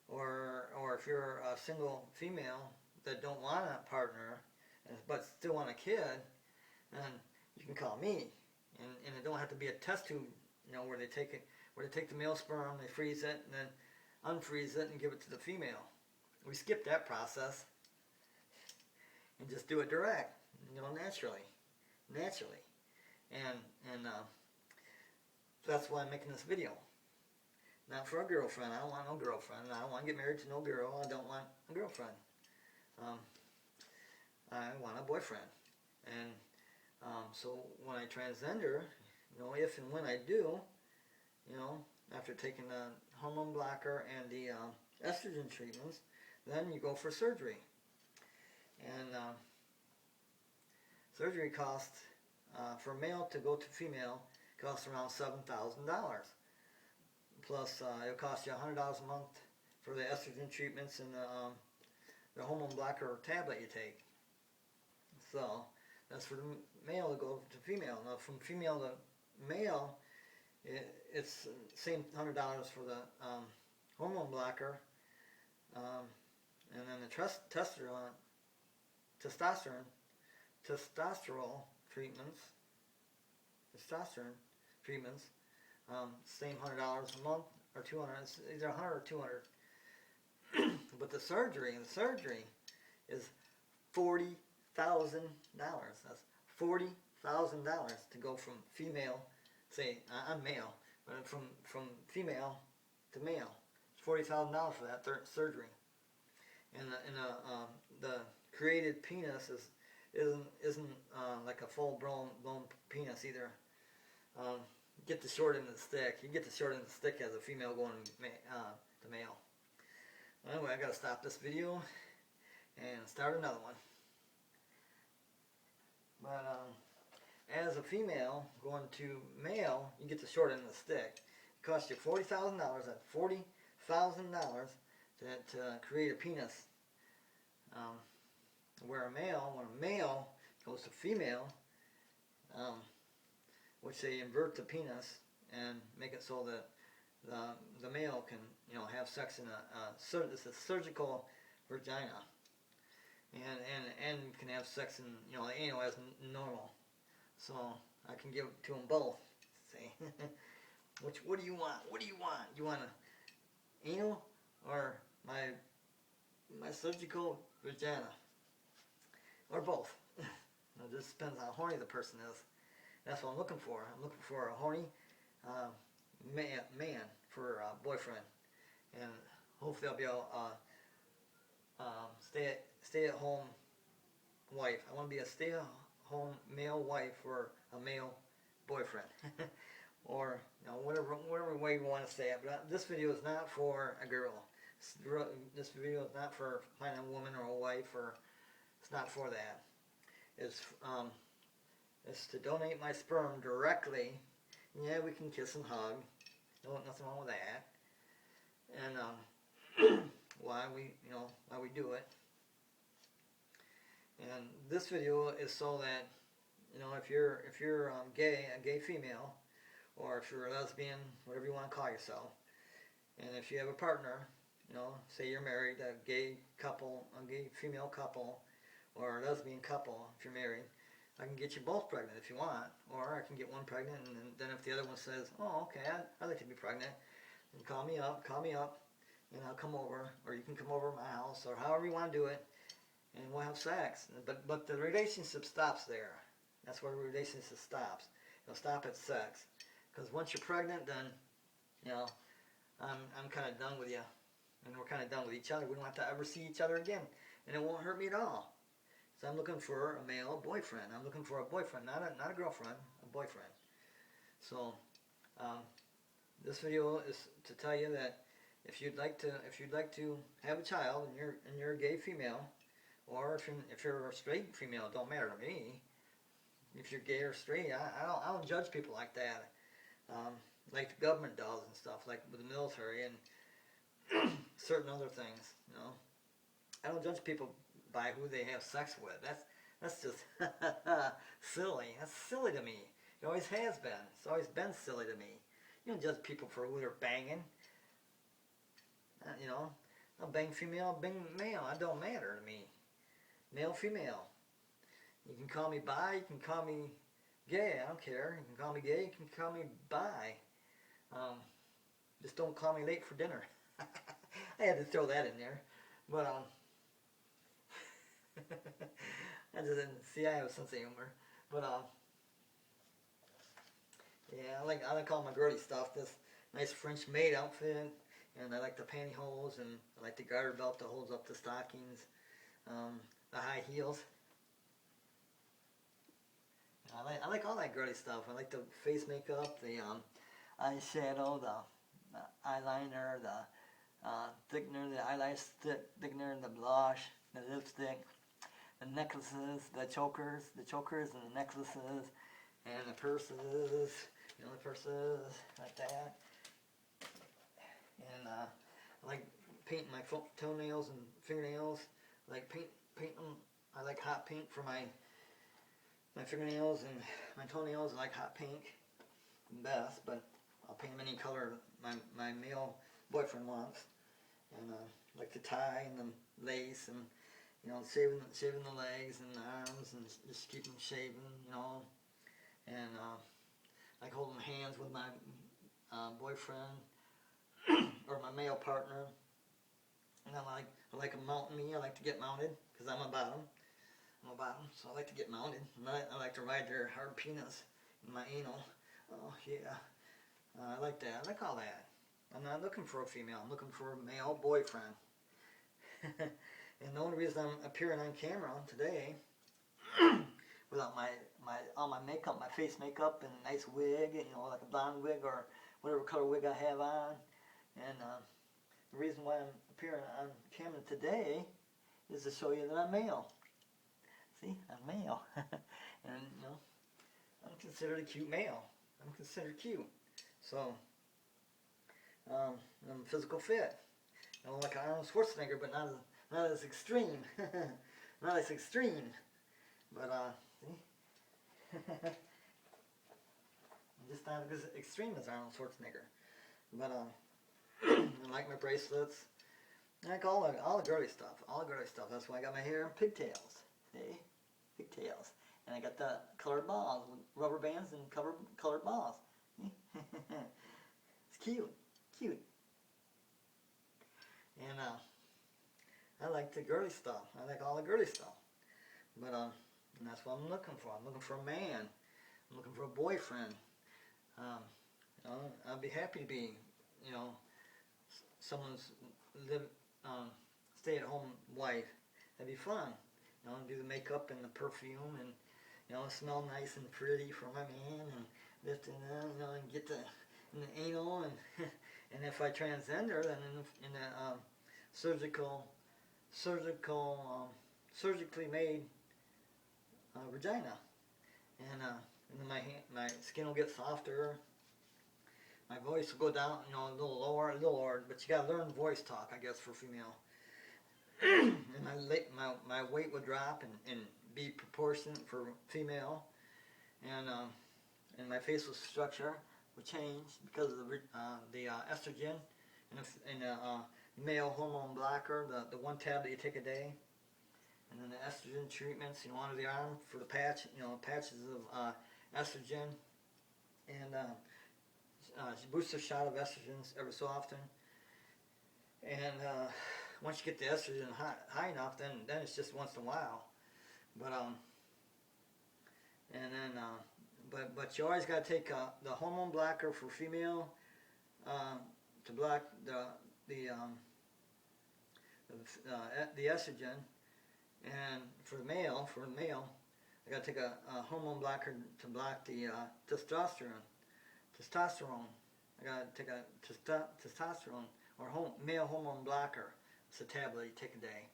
or if you're a single female that don't want a partner, but still want a kid, then you can call me, and it don't have to be a test tube, where they take the male sperm, they freeze it, and then unfreeze it and give it to the female. We skip that process and just do it direct, naturally, and that's why I'm making this video. Not for a girlfriend. I don't want no girlfriend. I don't want to get married to no girl. I don't want a girlfriend. I want a boyfriend. And so when I transgender, if and when I do, after taking the hormone blocker and the estrogen treatments, then you go for surgery. And surgery costs, for male to go to female, costs around $7,000. Plus, it'll cost you $100 a month for the estrogen treatments and the hormone blocker tablet you take. So that's for the male to go to female. Now, from female to male, it's same $100 for the hormone blocker, and then the testosterone treatments, same $100 a month or $200. It's either $100 or $200. But the surgery is $40,000. That's $40,000 to go from female. Say I'm male, but from female to male, it's $40,000 for that surgery. And the created penis isn't like a full blown penis either. Get the short end of the stick. You get the short end of the stick as a female going to male. Anyway, I gotta stop this video and start another one. But as a female going to male, you get the short end of the stick. It costs you $40,000. That's $40,000 to create a penis. When a male goes to female, which they invert the penis and make it so that the male can have sex in it's a surgical vagina, and can have sex in the anal as normal. So I can give it to them both. See, what do you want? What do you want? You want an anal or my surgical vagina, or both? It just depends how horny the person is. That's what I'm looking for. I'm looking for a horny man for a boyfriend, and hopefully I'll be able stay at home wife. I want to be a stay at home male wife for a male boyfriend, or whatever way you want to say it. But this video is not for a girl. This video is not for finding a woman or a wife, or it's not for that. It's to donate my sperm directly. Yeah, we can kiss and hug. Nothing wrong with that. And why we do it. And this video is so that if you're gay, a gay female, or if you're a lesbian, whatever you want to call yourself, and if you have a partner, say you're married, a gay couple, a gay female couple, or a lesbian couple, if you're married, I can get you both pregnant if you want, or I can get one pregnant, and then if the other one says, oh, okay, I'd like to be pregnant, then call me up, and I'll come over, or you can come over to my house, or however you want to do it, and we'll have sex. But the relationship stops there. That's where the relationship stops. It'll stop at sex, because once you're pregnant, then I'm kind of done with you, and we're kind of done with each other. We don't have to ever see each other again, and it won't hurt me at all. So I'm looking for a male boyfriend. I'm looking for a boyfriend, not a girlfriend, a boyfriend. So this video is to tell you that if you'd like to have a child and you're a gay female, or if you're a straight female, it don't matter to me. If you're gay or straight, I don't judge people like that, like the government does and stuff, like with the military and certain other things. I don't judge people by who they have sex with. That's just silly. That's silly to me. It always has been. It's always been silly to me. You don't judge people for who they're banging. I'll bang female, I'll bang male. It don't matter to me. Male, female. You can call me bi, you can call me gay, I don't care. You can call me gay, you can call me bi. Just don't call me late for dinner. I had to throw that in there. But, I just didn't see, I have a sense of humor. But, yeah, I like all my girly stuff. This nice French maid outfit, and I like the pantyhose, and I like the garter belt that holds up the stockings, the high heels. I like all that girly stuff. I like the face makeup, the eyeshadow, the eyeliner, the thickener, the eyelash thickener, the blush, the lipstick, the necklaces, the chokers, and the necklaces, and the purses, the purses like that. And I like painting my toenails and fingernails. I like paint them. I like hot pink for my fingernails and my toenails. I like hot pink best, but I'll paint them any color my male boyfriend wants. And I like the tie and the lace and shaving the legs and the arms and just keep them shaven, And I like holding hands with my boyfriend or my male partner. And I like them mounting me. I like to get mounted because I'm a bottom. So I like to get mounted. And I like to ride their hard penis in my anal. Oh yeah, I like that. I like all that. I'm not looking for a female. I'm looking for a male boyfriend. And the only reason I'm appearing on camera today, without all my makeup, my face makeup, and a nice wig, and like a blonde wig or whatever color wig I have on, and the reason why I'm appearing on camera today is to show you that I'm male. See, I'm male, and I'm considered a cute male. I'm considered cute, so I'm physical fit. Like Arnold Schwarzenegger, but not as extreme. Not as extreme. But see, I'm just not as extreme as Arnold Schwarzenegger. But I like my bracelets. I like all the girly stuff. All the girly stuff. That's why I got my hair in pigtails. See, pigtails. And I got the colored balls, with rubber bands and colored balls. It's cute, cute. And I like the girly stuff. I like all the girly stuff. But and that's what I'm looking for. I'm looking for a man. I'm looking for a boyfriend. I'd be happy to be, someone's stay-at-home wife. That'd be fun. Do the makeup and the perfume and smell nice and pretty for my man and lift it up, and get in the anal and and if I transgender, then in the surgically made vagina, and then my skin will get softer. My voice will go down, a little lower, but you gotta learn voice talk, I guess, for female. And my weight would drop and be proportionate for female, and my facial structure would change because of the estrogen and the male hormone blocker, the one tab that you take a day, and then the estrogen treatments, under the arm for the patch, patches of estrogen, and booster shot of estrogens every so often, and once you get the estrogen high enough, then it's just once in a while, but and then but you always got to take the hormone blocker for female to block the estrogen, and for the male, I got to take a hormone blocker to block the testosterone. I got to take a testosterone or male hormone blocker. It's a tablet you take a day,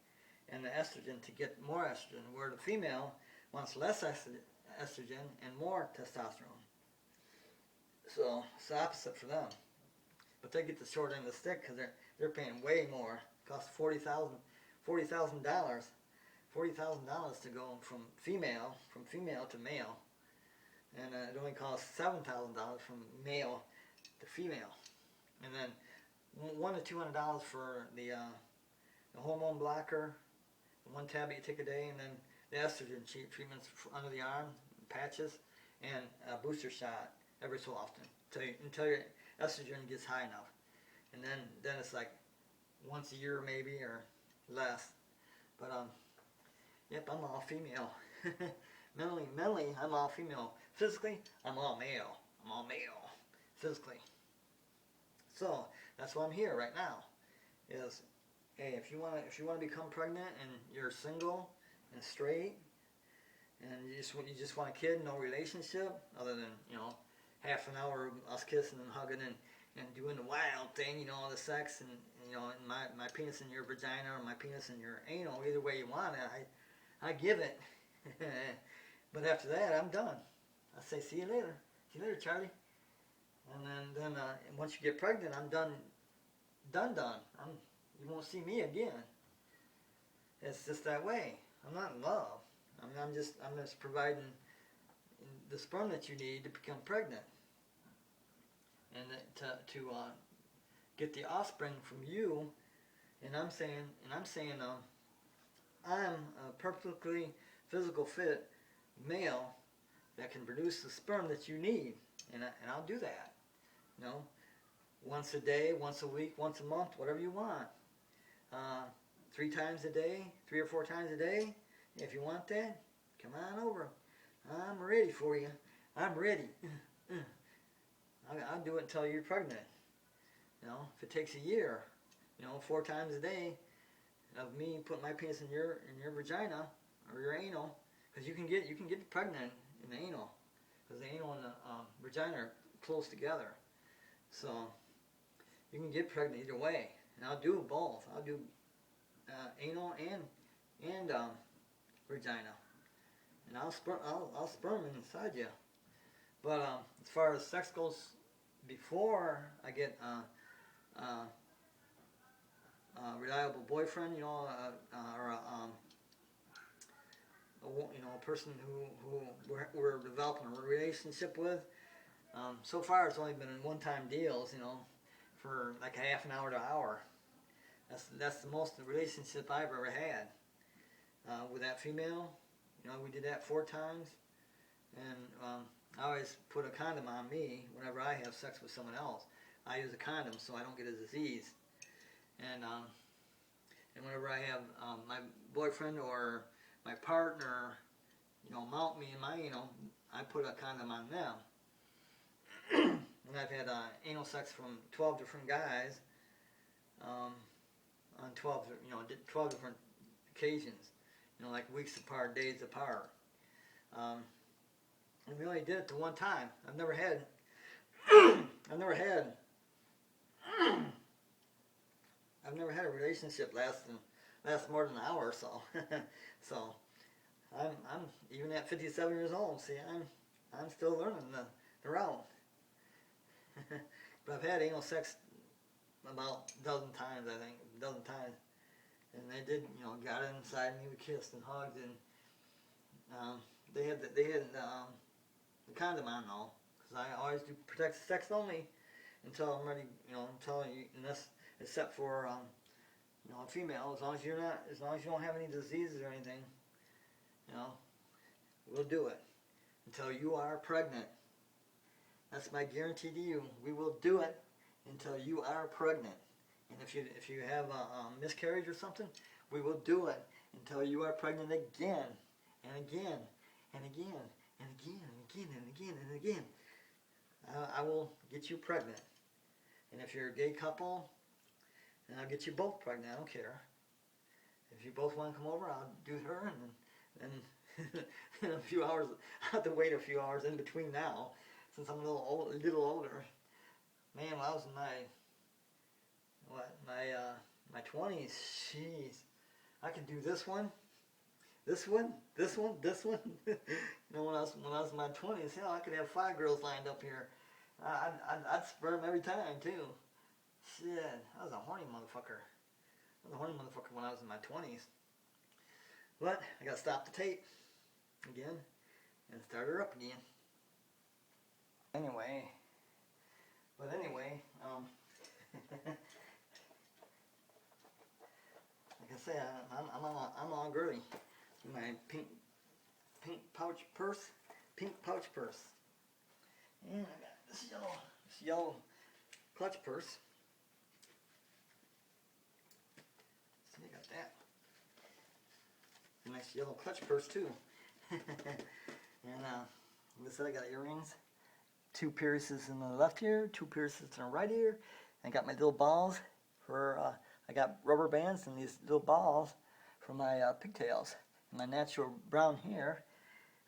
and the estrogen to get more estrogen, where the female wants less estrogen and more testosterone. So it's the opposite for them. But they get the short end of the stick because they're paying way more. It costs $40,000 to go from female to male, and it only costs $7,000 from male to female, and then $100 to $200 for the hormone blocker, one tablet you take a day, and then the estrogen treatments under the arm, patches, and a booster shot every so often until your estrogen gets high enough. And then it's like once a year maybe or less. But yep, I'm all female. mentally, I'm all female. Physically, I'm all male. I'm all male. Physically. So that's why I'm here right now. Is hey, if you wanna become pregnant and you're single and straight and you just want a kid, no relationship other than half an hour of us kissing and hugging and doing the wild thing, all the sex and and my penis in your vagina or my penis in your anal, either way you want it, I give it. But after that, I'm done. I say, see you later. See you later, Charlie. And then once you get pregnant, I'm done. You won't see me again. It's just that way. I'm not in love. I'm just providing the sperm that you need to become pregnant, and to get the offspring from you. And I'm saying I'm a perfectly physical fit male that can produce the sperm that you need, and I'll do that. Once a day, once a week, once a month, whatever you want. 3 times a day, 3 or 4 times a day. If you want that, come on over. I'm ready for you. I'm ready. I'll do it until you're pregnant. If it takes a year, 4 times a day of me putting my penis in your vagina or your anal, because you can get pregnant in the anal, because the anal and the vagina are close together. So you can get pregnant either way, and I'll do both. I'll do anal and vagina, and I'll sperm inside you. But as far as sex goes, before I get a reliable boyfriend, or a person who we're developing a relationship with. So far, it's only been in one-time deals, for like a half an hour to an hour. That's the most relationship I've ever had with that female. We did that 4 times, and I always put a condom on me whenever I have sex with someone else. I use a condom so I don't get a disease. And whenever I have my boyfriend or my partner, mount me in my anal, I put a condom on them. And I've had anal sex from 12 different guys on 12 different occasions, like weeks apart, days apart. And we only did it the one time. I've never had a relationship last more than an hour or so. So I'm even at 57 years old. See, I'm still learning the route. But I've had anal sex about a dozen times, I think, and they did, got inside me, we kissed and hugged, and they had the condom on though, because I always do protect sex only until I'm ready, except for a female, as long as you don't have any diseases or anything, we'll do it until you are pregnant. That's my guarantee to you. We will do it until you are pregnant. And if you have a miscarriage or something, we will do it until you are pregnant again and again and again and again and again and again and again. I will get you pregnant. And if you're a gay couple, then I'll get you both pregnant. I don't care. If you both want to come over, I'll do her, and in a few hours, I have to wait a few hours in between now, since I'm a little older. Man, when I was in my 20s, jeez, I could do this one. When I was in my 20s, hell, I could have 5 girls lined up here. I'd sperm every time too. Shit, I was a horny motherfucker. When I was in my 20s. But I gotta stop the tape again and start her up again. Anyway, like I say, I'm all girly. My pink pouch purse. And I got this yellow clutch purse. So I got that. A nice yellow clutch purse too. And like I said, I got earrings. 2 piercings in the left ear, 2 piercings in the right ear. I got my little balls for, I got rubber bands and these little balls for my pigtails. And my natural brown hair.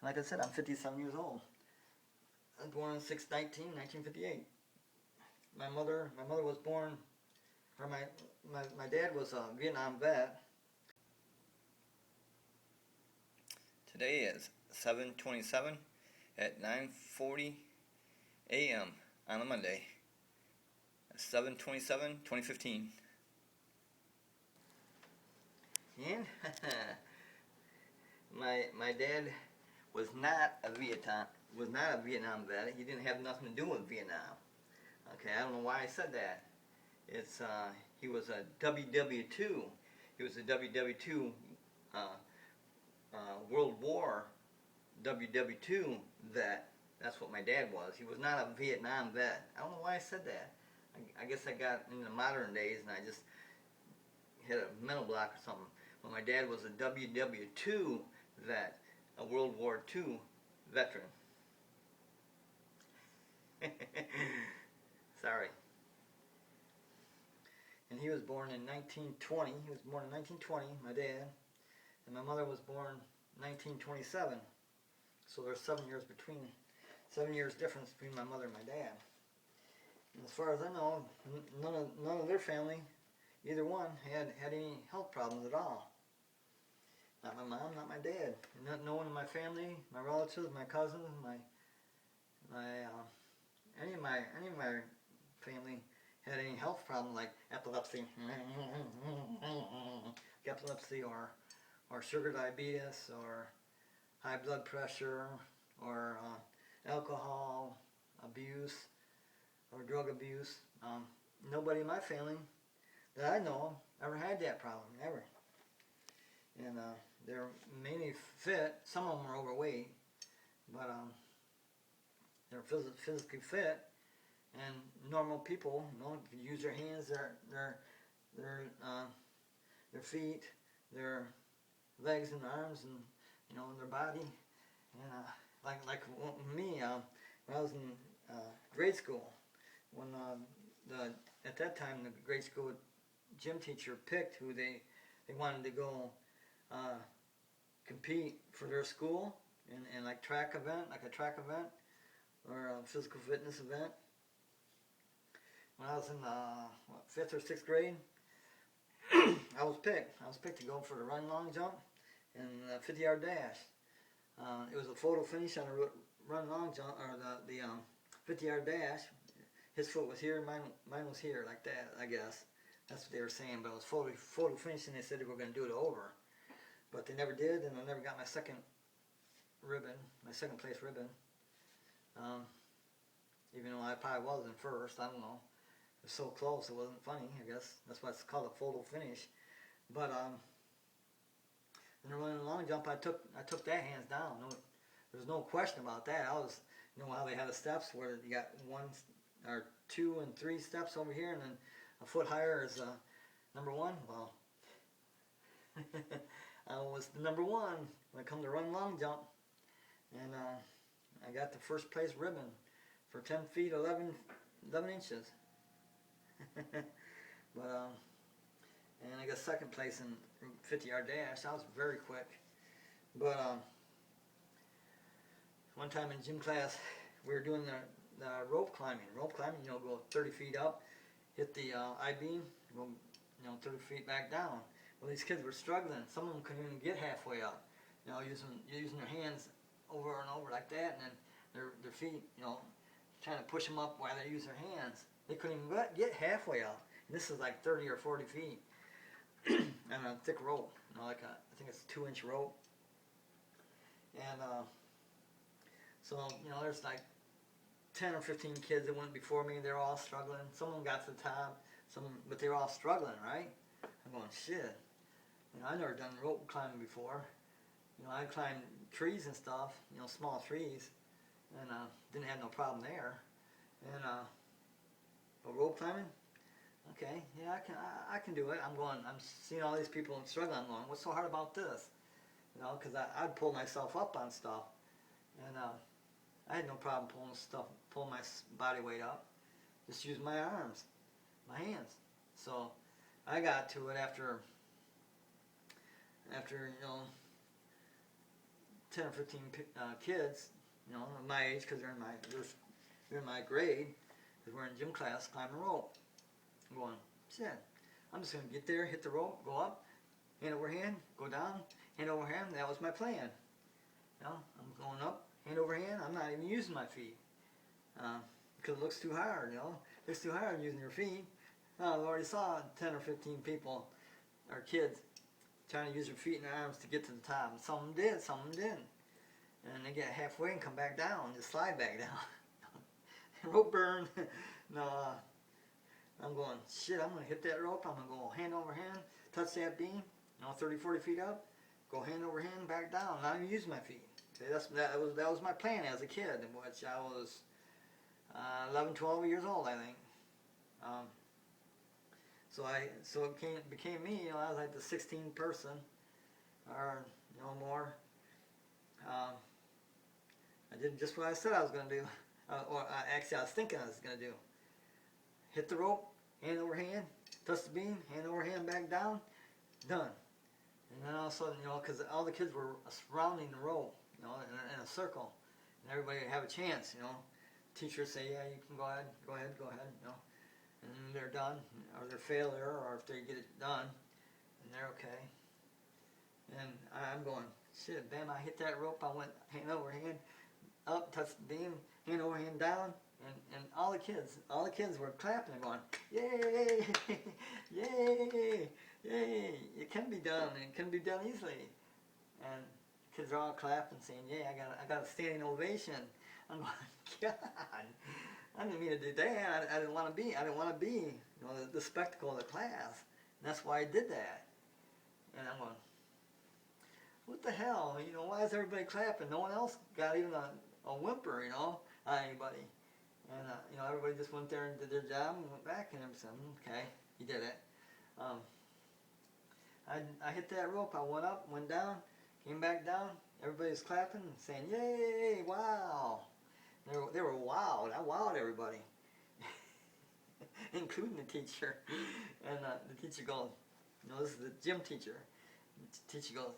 And like I said, I'm 57 years old. I was born on 6/19/1958. My mother was born, or my dad was a Vietnam vet. Today is 7/27 at 9:40 a.m. on a Monday. 7/27/2015. And my dad was not a Vietnam vet. He didn't have nothing to do with Vietnam. Okay, I don't know why I said that. It's he was a WW2. He was a WW2 World War WW2 vet. That's what my dad was. He was not a Vietnam vet. I don't know why I said that. I guess I got in the modern days and I just hit a mental block or something. But my dad was a WW2 vet, a World War II veteran. Sorry. And he was born in 1920. He was born in 1920, my dad. And my mother was born 1927. So there's 7 years difference between my mother and my dad. And as far as I know, none of their family, either one, had any health problems at all. Not my mom, not my dad. And no one in my family, my relatives, my cousins, any of my family had any health problem like epilepsy, or sugar diabetes, or high blood pressure, or alcohol abuse, or drug abuse. Nobody in my family that I know ever had that problem, ever. And they're mainly fit. Some of them are overweight, but they're physically fit and normal people. You know, can use their hands, their feet, their legs and arms, and their body. And like me, when I was in grade school, when at that time the grade school gym teacher picked who they wanted to go compete for their school in like a track event or a physical fitness event. When I was in 5th or 6th grade, I was picked to go for the run long jump and the 50-yard dash. It was a photo finish on the run long jump, or the 50-yard dash. His foot was here, mine was here, like that, I guess. That's what they were saying, but it was photo finish, and they said they were going to do it over. But they never did, and I never got my second place ribbon. Even though I probably was in first, I don't know. It was so close, it wasn't funny, I guess. That's why it's called a photo finish. But in the running long jump, I took that hands down. No, there's no question about that. I was, how they had the steps where you got 1 or 2 and 3 steps over here, and then a foot higher is number 1. Well, I was the number 1 when it come to run long jump, and I got the first place ribbon for 10 feet 11 inches. But and I got second place in 50-yard dash. I was very quick. But one time in gym class, we were doing the rope climbing. Go 30 feet up, hit the I-beam, go 30 feet back down. Well, these kids were struggling. Some of them couldn't even get halfway up. Using their hands over and over like that, and then their feet, trying to push them up while they use their hands. They couldn't even get halfway up. And this is like 30 or 40 feet. And a thick rope, I think it's a 2-inch rope. And so there's like 10 or 15 kids that went before me. They're all struggling. Some of them got to the top, but they were all struggling, right? I'm going, shit. I never done rope climbing before. I climbed trees and stuff, you know, small trees, and didn't have no problem there. And but rope climbing, okay, yeah, I can do it. I'm seeing all these people struggling. I'm going, what's so hard about this? You know, because I'd pull myself up on stuff, and I had no problem pulling my body weight up. Just use my arms, my hands. So I got to it after you know 10 or 15 kids, you know, my age, because they're in my grade, because we're in gym class climbing rope. I'm going, shit, I'm just gonna get there, hit the rope, go up, hand over hand, go down, hand over hand. That was my plan. You know, I'm going up, hand over hand. I'm not even using my feet because it looks too hard. You know, it's too hard using your feet. I already saw 10 or 15 people or kids trying to use their feet and their arms to get to the top. And some of them did, some of them didn't. And they get halfway and come back down, just slide back down. Rope burn. No, I'm going, shit, I'm going to hit that rope. I'm going to go hand over hand, touch that beam, you know, 30, 40 feet up, go hand over hand, back down. Not even use my feet. Okay, that was my plan as a kid, in which I was 11, 12 years old, I think. So it became me. You know, I was like the 16th person, or you know more. I did just what I said I was going to do, actually I was thinking I was going to do. Hit the rope, hand over hand, touch the beam, hand over hand, back down, done. And then all of a sudden, you know, because all the kids were surrounding the rope, you know, in a circle, and everybody would have a chance, you know. Teachers say, yeah, you can go ahead, you know. And then they're done, or they're failure, or if they get it done, and they're okay. And I'm going, shit, bam, I hit that rope, I went hand over hand, up, touched the beam, hand over hand down, and all the kids were clapping and going, yay, yay, yay, it can be done, and it can be done easily. And kids are all clapping, saying, yay, I got a standing ovation. I'm going, God, I didn't mean to do that. I didn't want to be, you know, the spectacle of the class. And that's why I did that. And I'm going, what the hell? You know, why is everybody clapping? No one else got even a whimper, you know, on anybody. And, you know, everybody just went there and did their job and went back and everything. Okay, you did it. I hit that rope. I went up, went down, came back down. Everybody's clapping and saying, yay, wow. They were wowed. I wowed everybody, including the teacher. And the teacher goes, you know, this is the gym teacher. The teacher goes,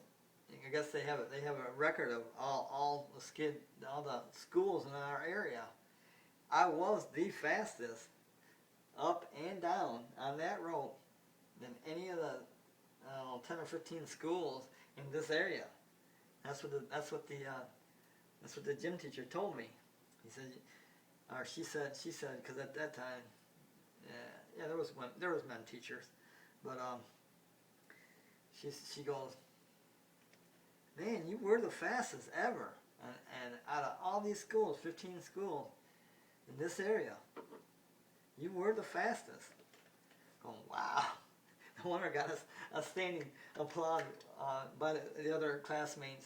I guess they have a record of all the schools in our area. I was the fastest up and down on that rope than any of the 10 or 15 schools in this area. That's what the gym teacher told me. He said, or she said, because at that time, yeah, there was men teachers, but she goes, man, you were the fastest ever, and out of all these schools, 15 schools in this area, you were the fastest. Going, wow. No wonder I got a standing applaud by the other classmates.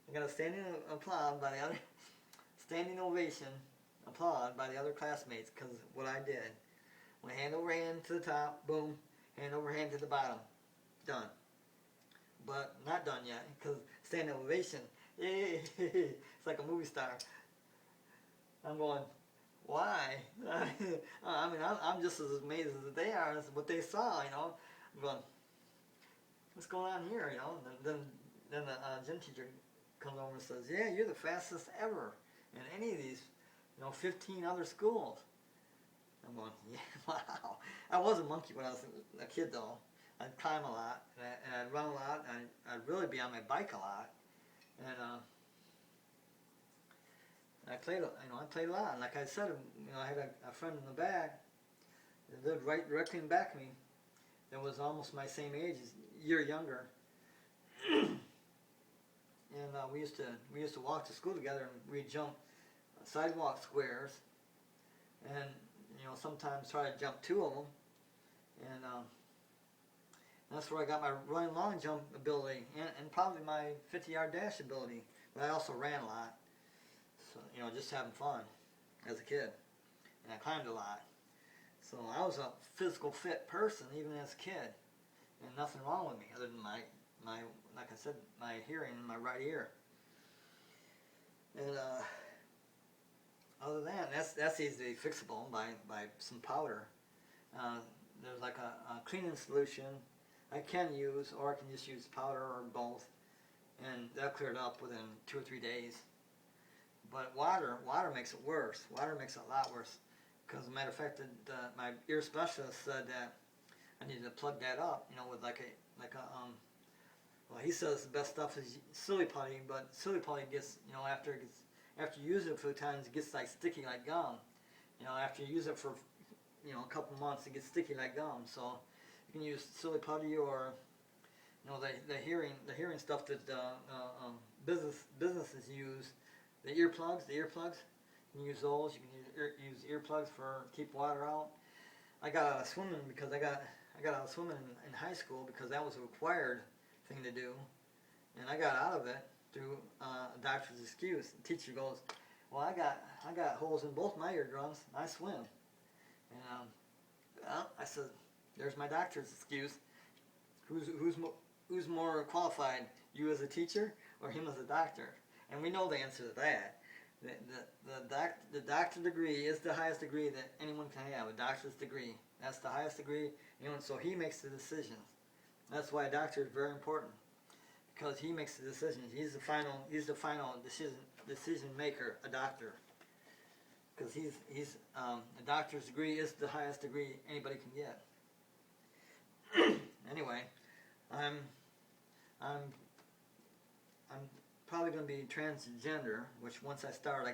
I got a standing applaud by the other, standing ovation applaud by the other classmates because what I did. Went hand over hand to the top, boom, hand over hand to the bottom, done. But not done yet because standing ovation, yay, it's like a movie star. I'm going, why? I mean, I'm just as amazed as they are as what they saw, you know. I'm going, what's going on here, you know? And then the gym teacher comes over and says, yeah, you're the fastest ever in any of these, you know, 15 other schools. I'm going, yeah, wow. I was a monkey when I was a kid, though. I'd climb a lot, and I'd run a lot, and I'd really be on my bike a lot. And I played a lot. And like I said, you know, I had a friend in the back that lived right directly in back of me that was almost my same age, a year younger. And we used to walk to school together, and we'd jump sidewalk squares, and you know sometimes try to jump two of them, and That's where I got my running long jump ability and probably my 50-yard dash ability. But I also ran a lot. So, you know, just having fun as a kid. And I climbed a lot. So I was a physical fit person even as a kid. And nothing wrong with me other than my like I said, my hearing in my right ear. And other than that, that's easily fixable by some powder. There's like a cleaning solution I can use, or I can just use powder or both, and that cleared up within 2 or 3 days. But water makes it worse. Water makes it a lot worse. Because, as a matter of fact, my ear specialist said that I needed to plug that up, you know, with well, he says the best stuff is silly putty, but silly putty gets, you know, after you use it a few times, it gets like sticky like gum. You know, after you use it for, you know, a couple months, it gets sticky like gum. So you can use silly putty, or, you know, the hearing stuff that businesses use. The earplugs. You can use those. You can use earplugs for keep water out. I got out of swimming because I got out of swimming in high school because that was a required thing to do, and I got out of it through a doctor's excuse. The teacher goes, "Well, I got holes in both my eardrums. I swim," and well, I said, "There's my doctor's excuse. Who's more qualified, you as a teacher or him as a doctor?" And we know the answer to that. The doctor degree is the highest degree that anyone can have, a doctor's degree. That's the highest degree, so he makes the decisions. That's why a doctor is very important, because he makes the decisions. He's the final decision maker, a doctor. Because a doctor's degree is the highest degree anybody can get. Anyway, I'm probably going to be transgender, which once I start, I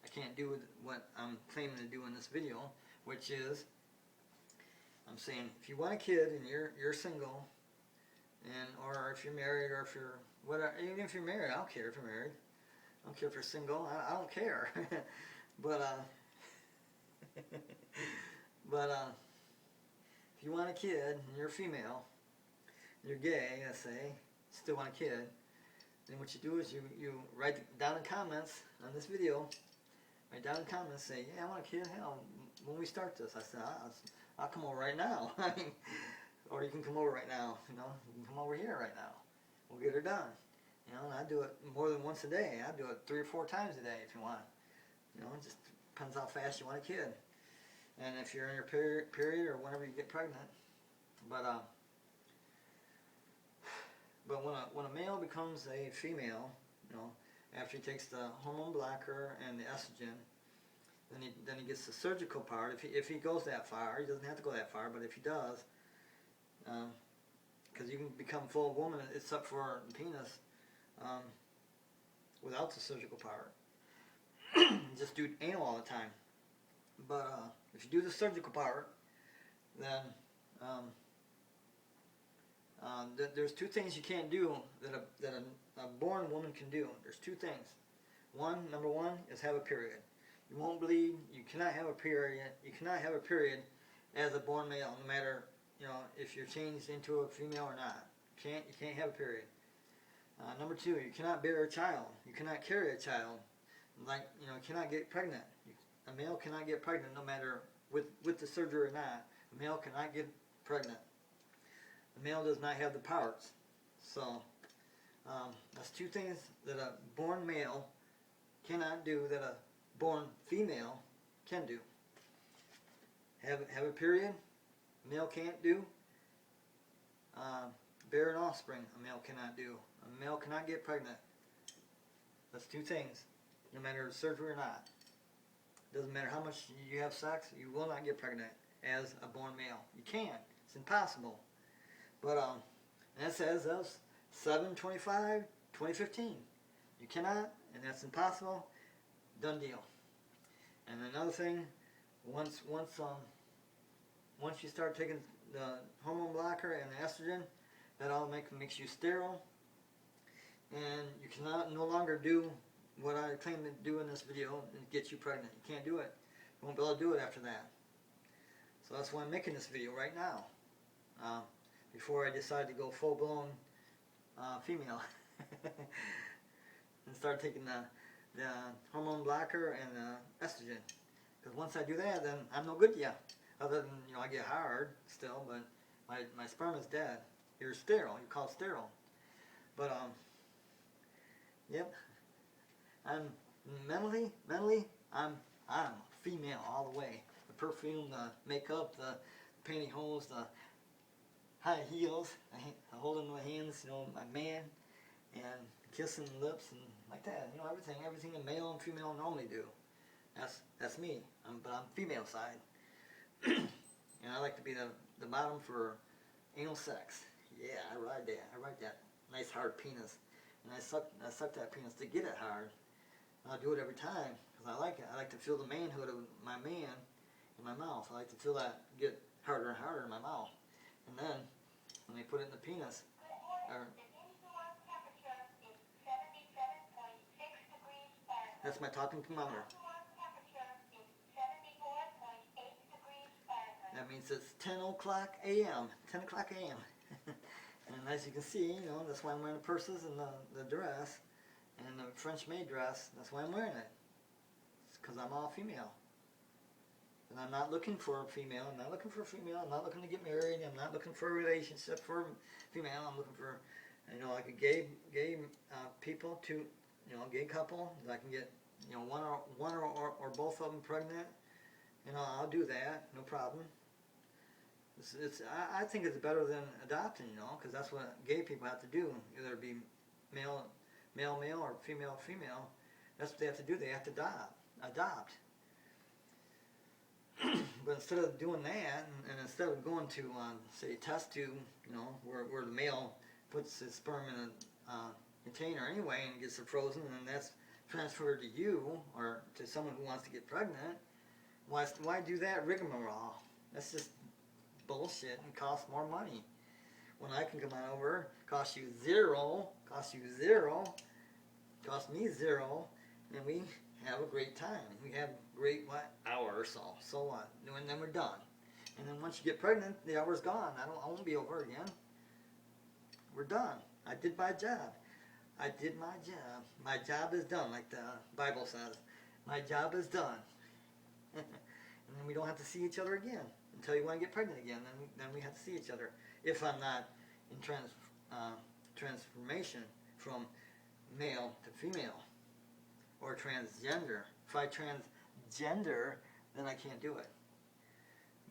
can't do what I'm claiming to do in this video, which is I'm saying if you want a kid and you're single, or if you're married, or if you're whatever, even if you're married, I don't care if you're married. I don't care if you're single. I don't care. but if you want a kid and you're female, you're gay, let's say, still want a kid, then what you do is you write down in comments on this video, write down in comments, say, yeah, I want a kid. Hell, when we start this, I said, I'll come over right now. I mean, or you can come over right now. You can come over here right now. We'll get her done. And I do it more than once a day. I do it 3 or 4 times a day if you want. It just depends how fast you want a kid, and if you're in your period or whenever you get pregnant. But when a male becomes a female, after he takes the hormone blocker and the estrogen, then he gets the surgical part. If he goes that far, he doesn't have to go that far, but if he does, because you can become full woman except for the penis without the surgical part. Just do anal all the time. But if you do the surgical part, then there's 2 things you can't do that a born woman can do. There's 2 things. Number one is have a period. You won't bleed. You cannot have a period. You cannot have a period as a born male, no matter if you're changed into a female or not. You can't have a period. Number 2, you cannot bear a child. You cannot carry a child. You cannot get pregnant. A male cannot get pregnant, no matter with the surgery or not. A male cannot get pregnant. The male does not have the parts. So that's 2 things that a born male cannot do that a born female can do. Have a period, a male can't do. Bear an offspring, a male cannot do. A male cannot get pregnant. That's 2 things, no matter surgery or not. Doesn't matter how much you have sex, you will not get pregnant as a born male. You can't. It's impossible. But and that says that's 7/25/2015. You cannot, and that's impossible. Done deal. And another thing, once you start taking the hormone blocker and the estrogen, that all makes you sterile, and you cannot no longer do what I claim to do in this video and get you pregnant. You can't do it. You won't be able to do it after that. So that's why I'm making this video right now. before I decided to go full-blown female and start taking the hormone blocker and estrogen. Because once I do that, then I'm no good to you. Other than, you know, I get hard still, but my sperm is dead. You're sterile. You're called sterile. But yep. I'm mentally, I'm female all the way. The perfume, the makeup, the pantyhose, the high heels, holding my hands, you know, my man, and kissing lips and like that. You know, everything a male and female normally do. That's me. But I'm female side. And I like to be the bottom for anal sex. Yeah, I ride that nice hard penis, and I suck that penis to get it hard. And I'll do it every time because I like it. I like to feel the manhood of my man in my mouth. I like to feel that get harder and harder in my mouth. And then when they put it in the penis, that's my talking thermometer. That means it's 10 o'clock a.m. 10 o'clock a.m. And as you can see, you know, that's why I'm wearing the purses and the dress and the French maid dress. That's why I'm wearing it. It's because I'm all female. And I'm not looking for a female. I'm not looking for a female. I'm not looking to get married. I'm not looking for a relationship for a female. I'm looking for, you know, like a gay people to, you know, a gay couple that I can get, you know, one or both of them pregnant. You know, I'll do that. No problem. I think it's better than adopting, you know, because that's what gay people have to do. Either be male or female. That's what they have to do. They have to adopt. But instead of doing that, and instead of going to, say, test tube, you know, where the male puts his sperm in a container anyway and gets it frozen, and then that's transferred to you or to someone who wants to get pregnant, why do that rigmarole? That's just bullshit and costs more money. When I can come on over, cost you zero, cost me zero, and we have a great time. We have a great hour or so. So what? And then we're done. And then once you get pregnant, the hour's gone. I won't be over again. We're done. I did my job. My job is done, like the Bible says. My job is done. And then we don't have to see each other again until you want to get pregnant again. Then we have to see each other. If I'm not in transformation from male to female or transgender. If I transgender, then I can't do it.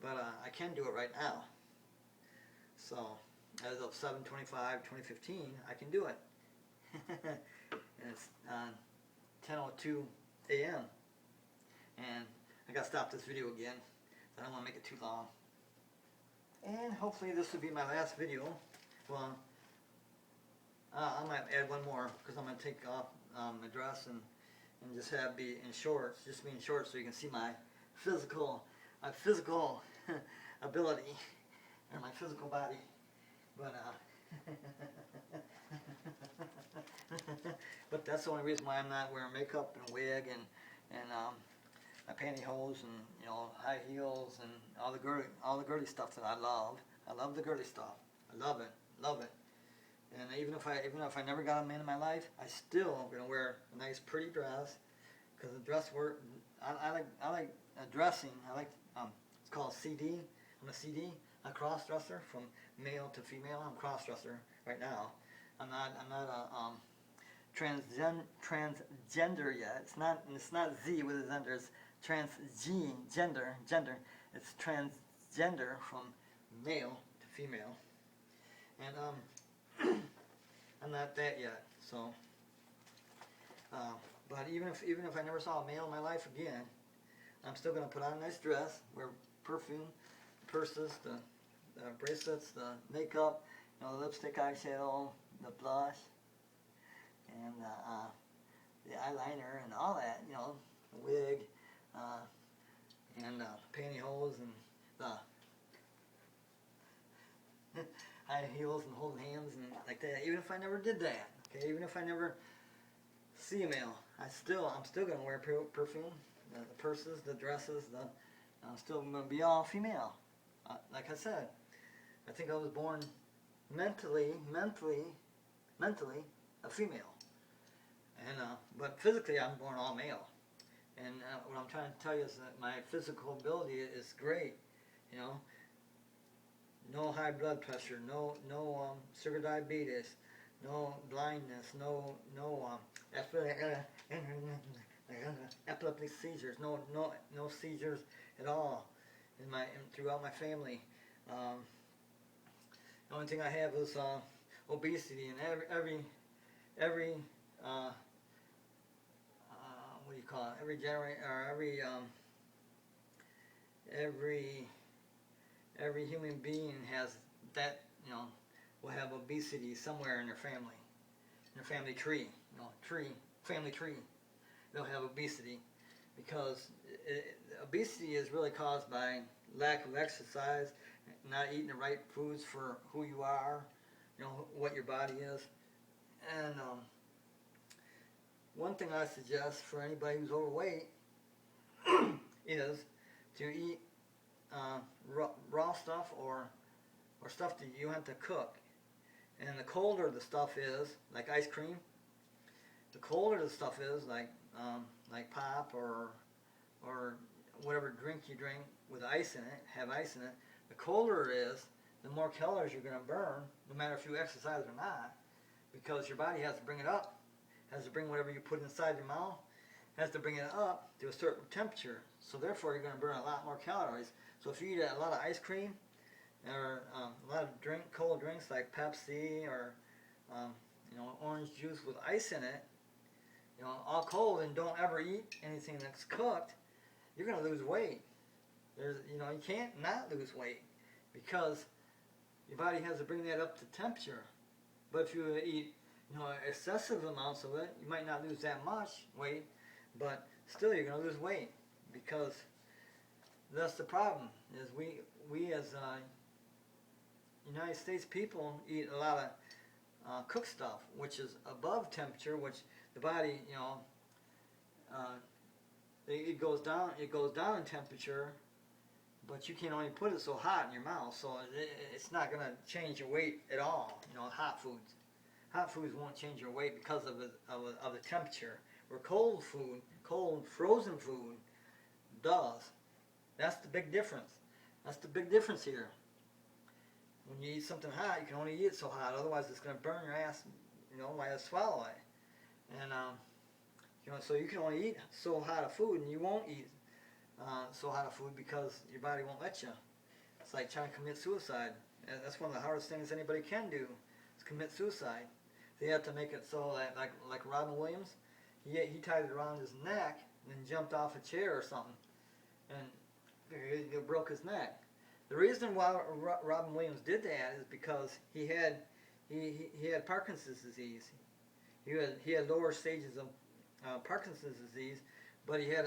But I can do it right now. So as of 7/25/2015, I can do it. And it's 10:02 a.m. And I got to stop this video again. I don't want to make it too long. And hopefully this will be my last video. Well, I might add one more because I'm going to take off my dress and just be in shorts. Just be in shorts so you can see my physical ability or my physical body. But but that's the only reason why I'm not wearing makeup and wig and my pantyhose and, you know, high heels and all the girly stuff that I love. I love the girly stuff. I love it. And even if I never got a man in my life, I still am gonna wear a nice pretty dress because the dress work. I like dressing. I like it's called CD. I'm a CD, a cross dresser from male to female. I'm a cross dresser right now. I'm not a transgender yet. It's not Z with a gender. It's transgender. It's transgender from male to female. And I'm not that yet. So, but even if I never saw a male in my life again, I'm still gonna put on a nice dress, wear perfume, purses, the bracelets, the makeup, you know, the lipstick, eyeshadow, the blush, and the eyeliner and all that, you know, the wig, and pantyhose and the high heels and holding hands and like that. Even if I never did that, okay, even if I never see a male, I'm still gonna wear perfume, the purses, the dresses, I'm still gonna be all female. Like I said, I think I was born mentally a female, and but physically I'm born all male. And what I'm trying to tell you is that my physical ability is great. You know, no high blood pressure, no sugar diabetes, no blindness, no epileptic seizures, no seizures at all throughout my family. Um, the only thing I have is obesity, and every uh, what do you call it? Every human being has that, will have obesity somewhere in their family tree, family tree. They'll have obesity because obesity is really caused by lack of exercise, not eating the right foods for who you are, what your body is. And one thing I suggest for anybody who's overweight is to eat raw stuff or stuff that you have to cook. And the colder the stuff is, like ice cream, the colder the stuff is, like pop or whatever drink you drink with ice in it, have ice in it, the colder it is, the more calories you're going to burn, no matter if you exercise or not, because your body has to bring it up, has to bring whatever you put inside your mouth, has to bring it up to a certain temperature. So therefore you're going to burn a lot more calories. So if you eat a lot of ice cream or a lot of cold drinks like Pepsi or orange juice with ice in it, all cold, and don't ever eat anything that's cooked, you're going to lose weight. You can't not lose weight because your body has to bring that up to temperature. But if you eat, excessive amounts of it, you might not lose that much weight, but still you're going to lose weight because that's the problem. Is we as United States people eat a lot of cooked stuff, which is above temperature, which the body, it goes down in temperature, but you can only put it so hot in your mouth, so it's not going to change your weight at all. Hot foods won't change your weight because of the temperature. Where cold frozen food does. That's the big difference. That's the big difference here. When you eat something hot, you can only eat it so hot. Otherwise, it's going to burn your ass, while you swallow it. And so you can only eat so hot of food, and you won't eat so hot of food because your body won't let you. It's like trying to commit suicide. And that's one of the hardest things anybody can do, is commit suicide. They have to make it so that, like Robin Williams, he tied it around his neck and then jumped off a chair or something, and he broke his neck. The reason why Robin Williams did that is because he had Parkinson's disease. He had lower stages of Parkinson's disease, but he had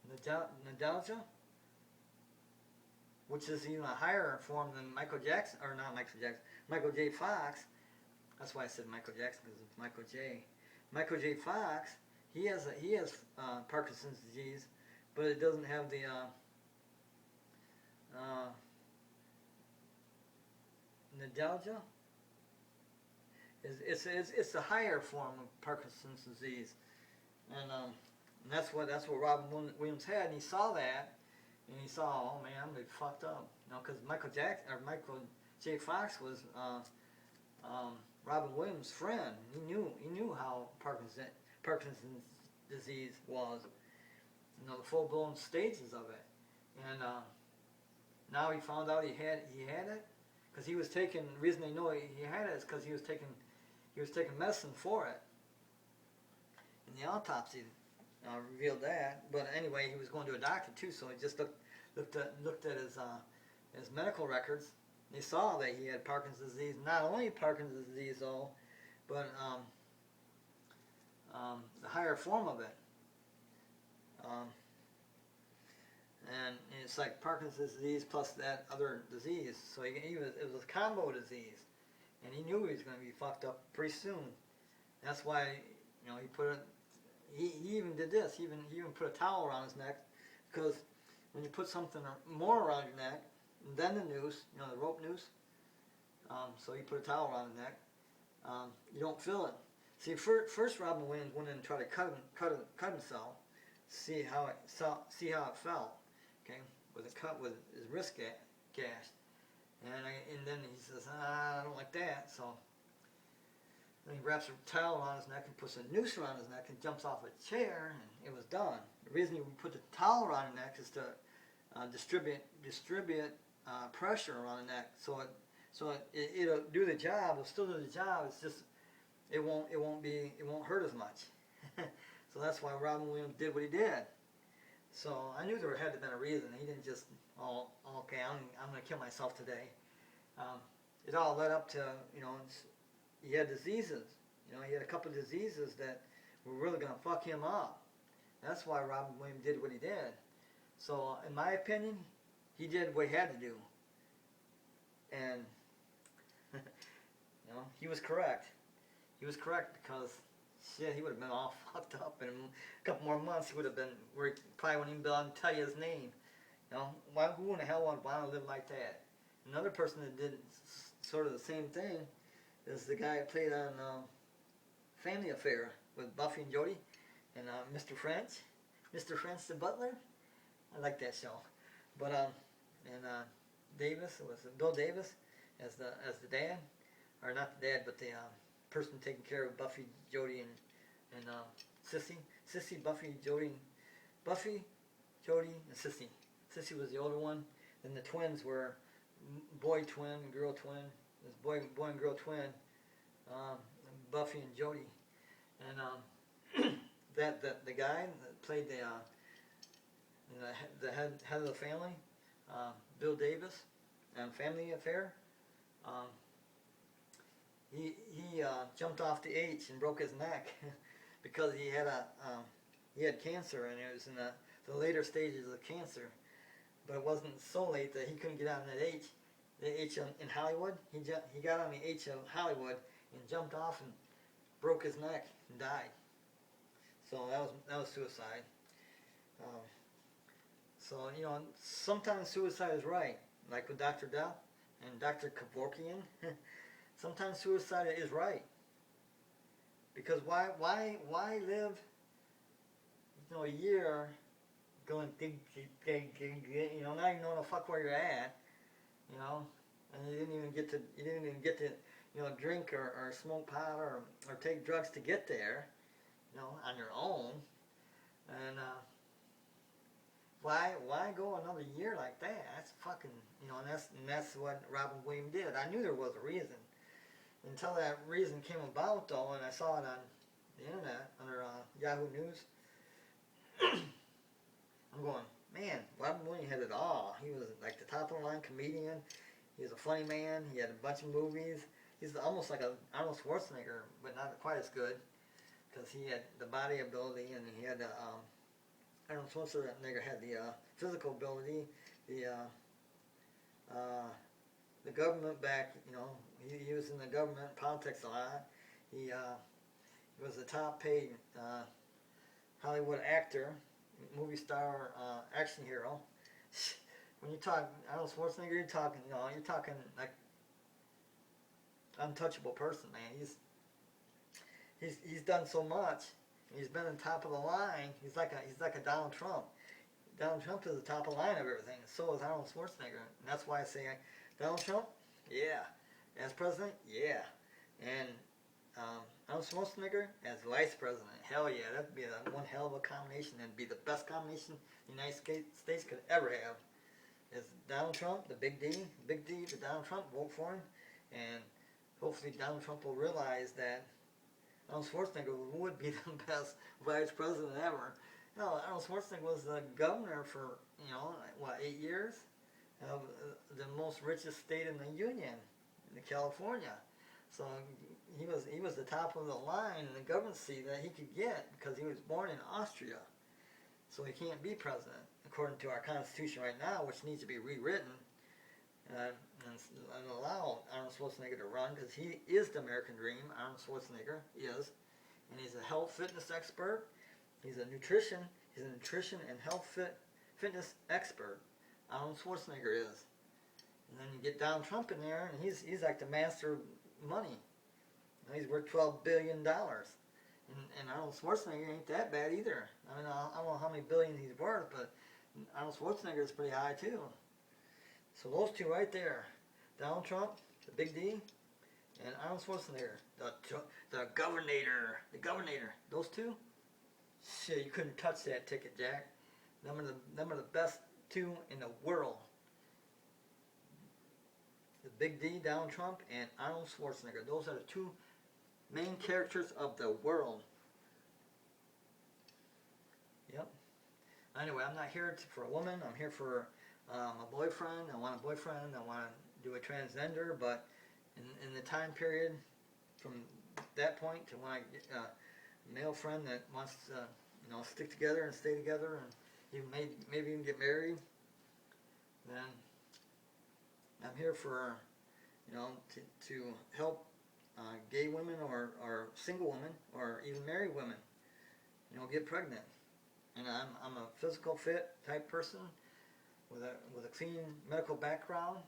nostalgia, which is even a higher form than Michael J. Fox. That's why I said Michael Jackson, because it's Michael J. Michael J. Fox, he has Parkinson's disease, but it doesn't have the nostalgia. It's a higher form of Parkinson's disease, and that's what Robin Williams had, and he saw that, and he saw, oh man, I'm gonna be fucked up, because Michael J. Fox was Robin Williams' friend. He knew how Parkinson's disease was, the full-blown stages of it, and now he found out he had it, because he was taking. The reason they know he had it is because he was taking medicine for it, and the autopsy revealed that. But anyway, he was going to a doctor too, so he just looked at his medical records. They saw that he had Parkinson's disease. Not only Parkinson's disease though, but the higher form of it. And it's like Parkinson's disease plus that other disease. So it was a combo disease, and he knew he was going to be fucked up pretty soon. That's why he put it. He even did this. He even put a towel around his neck, because when you put something more around your neck than the noose, you know, the rope noose, so you put a towel around the neck, you don't feel it. See, first Robin Williams went in and tried to cut himself, see how it felt, okay, with a cut with his wrist gashed, and then he says, I don't like that, so then he wraps a towel around his neck and puts a noose around his neck and jumps off a chair, and it was done. The reason you put the towel around your neck is to distribute pressure around the neck, so it'll do the job. It'll still do the job. It's just it won't hurt as much. So that's why Robin Williams did what he did. So I knew there had to have been a reason. He didn't just, oh, okay, I'm going to kill myself today. It all led up to, you know, he had diseases. You know, he had a couple of diseases that were really going to fuck him up. That's why Robin Williams did what he did. So in my opinion, he did what he had to do. And, you know, he was correct. He was correct because, shit, he would have been all fucked up in a couple more months. He would have been, where he probably wouldn't even be able to tell you his name. You know, who in the hell would want to live like that? Another person that did sort of the same thing is the guy that played on Family Affair with Buffy and Jody and Mr. French. Mr. French the butler. I like that show. But, Davis, it was Bill Davis as the dad. Or not the dad, but the person taking care of Buffy, Jody, and Sissy. Sissy, Buffy, Jody, and Sissy. Sissy was the older one. Then the twins were boy twin and girl twin. This boy and girl twin, Buffy and Jody. And the guy that played the head of the family, Bill Davis, and Family Affair. He jumped off the H and broke his neck because he had cancer, and it was in the later stages of cancer. But it wasn't so late that he couldn't get on that H. The H in Hollywood. He got on the H of Hollywood and jumped off and broke his neck and died. So that was suicide. So you know, sometimes suicide is right, like with Dr. Death and Dr. Kevorkian. Sometimes suicide is right. Because why live, you know, a year going you know, not even knowing the fuck where you're at, you know, and you didn't even get to you know, drink or smoke pot or take drugs to get there, you know, on your own. And why go another year like that? That's fucking, you know, and that's what Robin Williams did. I knew there was a reason. Until that reason came about, though, and I saw it on the internet under Yahoo News. I'm going, man, Robin Williams had it all. He was like the top of the line comedian. He was a funny man. He had a bunch of movies. He's almost like a Arnold Schwarzenegger, but not quite as good, because he had the body ability and he had the Arnold Schwarzenegger had the physical ability, the government back, you know. He was in the government politics a lot. He was a top paid Hollywood actor, movie star, action hero. When you talk Arnold Schwarzenegger, you're talking like untouchable person, man. He's done so much. He's been on top of the line. He's like a Donald Trump. Donald Trump is the top of the line of everything. So is Arnold Schwarzenegger, and that's why I say Donald Trump, yeah. As president, yeah. And Arnold Schwarzenegger as vice president, hell yeah, that'd be one hell of a combination. That'd be the best combination the United States could ever have. Is Donald Trump, the Big D to Donald Trump, vote for him, and hopefully Donald Trump will realize that Arnold Schwarzenegger would be the best vice president ever. You know, Arnold Schwarzenegger was the governor for, you know, what, 8 years of the most richest state in the union, in California. So he was the top of the line in the governancy that he could get because he was born in Austria. So he can't be president according to our Constitution right now, which needs to be rewritten and allow Arnold Schwarzenegger to run, because he is the American dream. Arnold Schwarzenegger is, and he's a health fitness expert. He's a nutrition and health fitness expert. Arnold Schwarzenegger is. And then you get Donald Trump in there, and he's like the master of money. He's worth $12 billion. And Arnold Schwarzenegger ain't that bad either. I mean, I don't know how many billions he's worth, but Arnold Schwarzenegger is pretty high too. So those two right there, Donald Trump, the Big D, and Arnold Schwarzenegger, the governor, those two, shit, you couldn't touch that ticket, Jack. Them are the best two in the world. The Big D, Donald Trump, and Arnold Schwarzenegger. Those are the two main characters of the world. Yep. Anyway, I'm not here for a woman. I'm here for a boyfriend. I want a boyfriend. I want to do a transgender. But in the time period from that point to when I get a male friend that wants to, stick together and stay together and even maybe even get married, then I'm here for, to help gay women or single women or even married women, get pregnant. And I'm a physical fit type person with a clean medical background.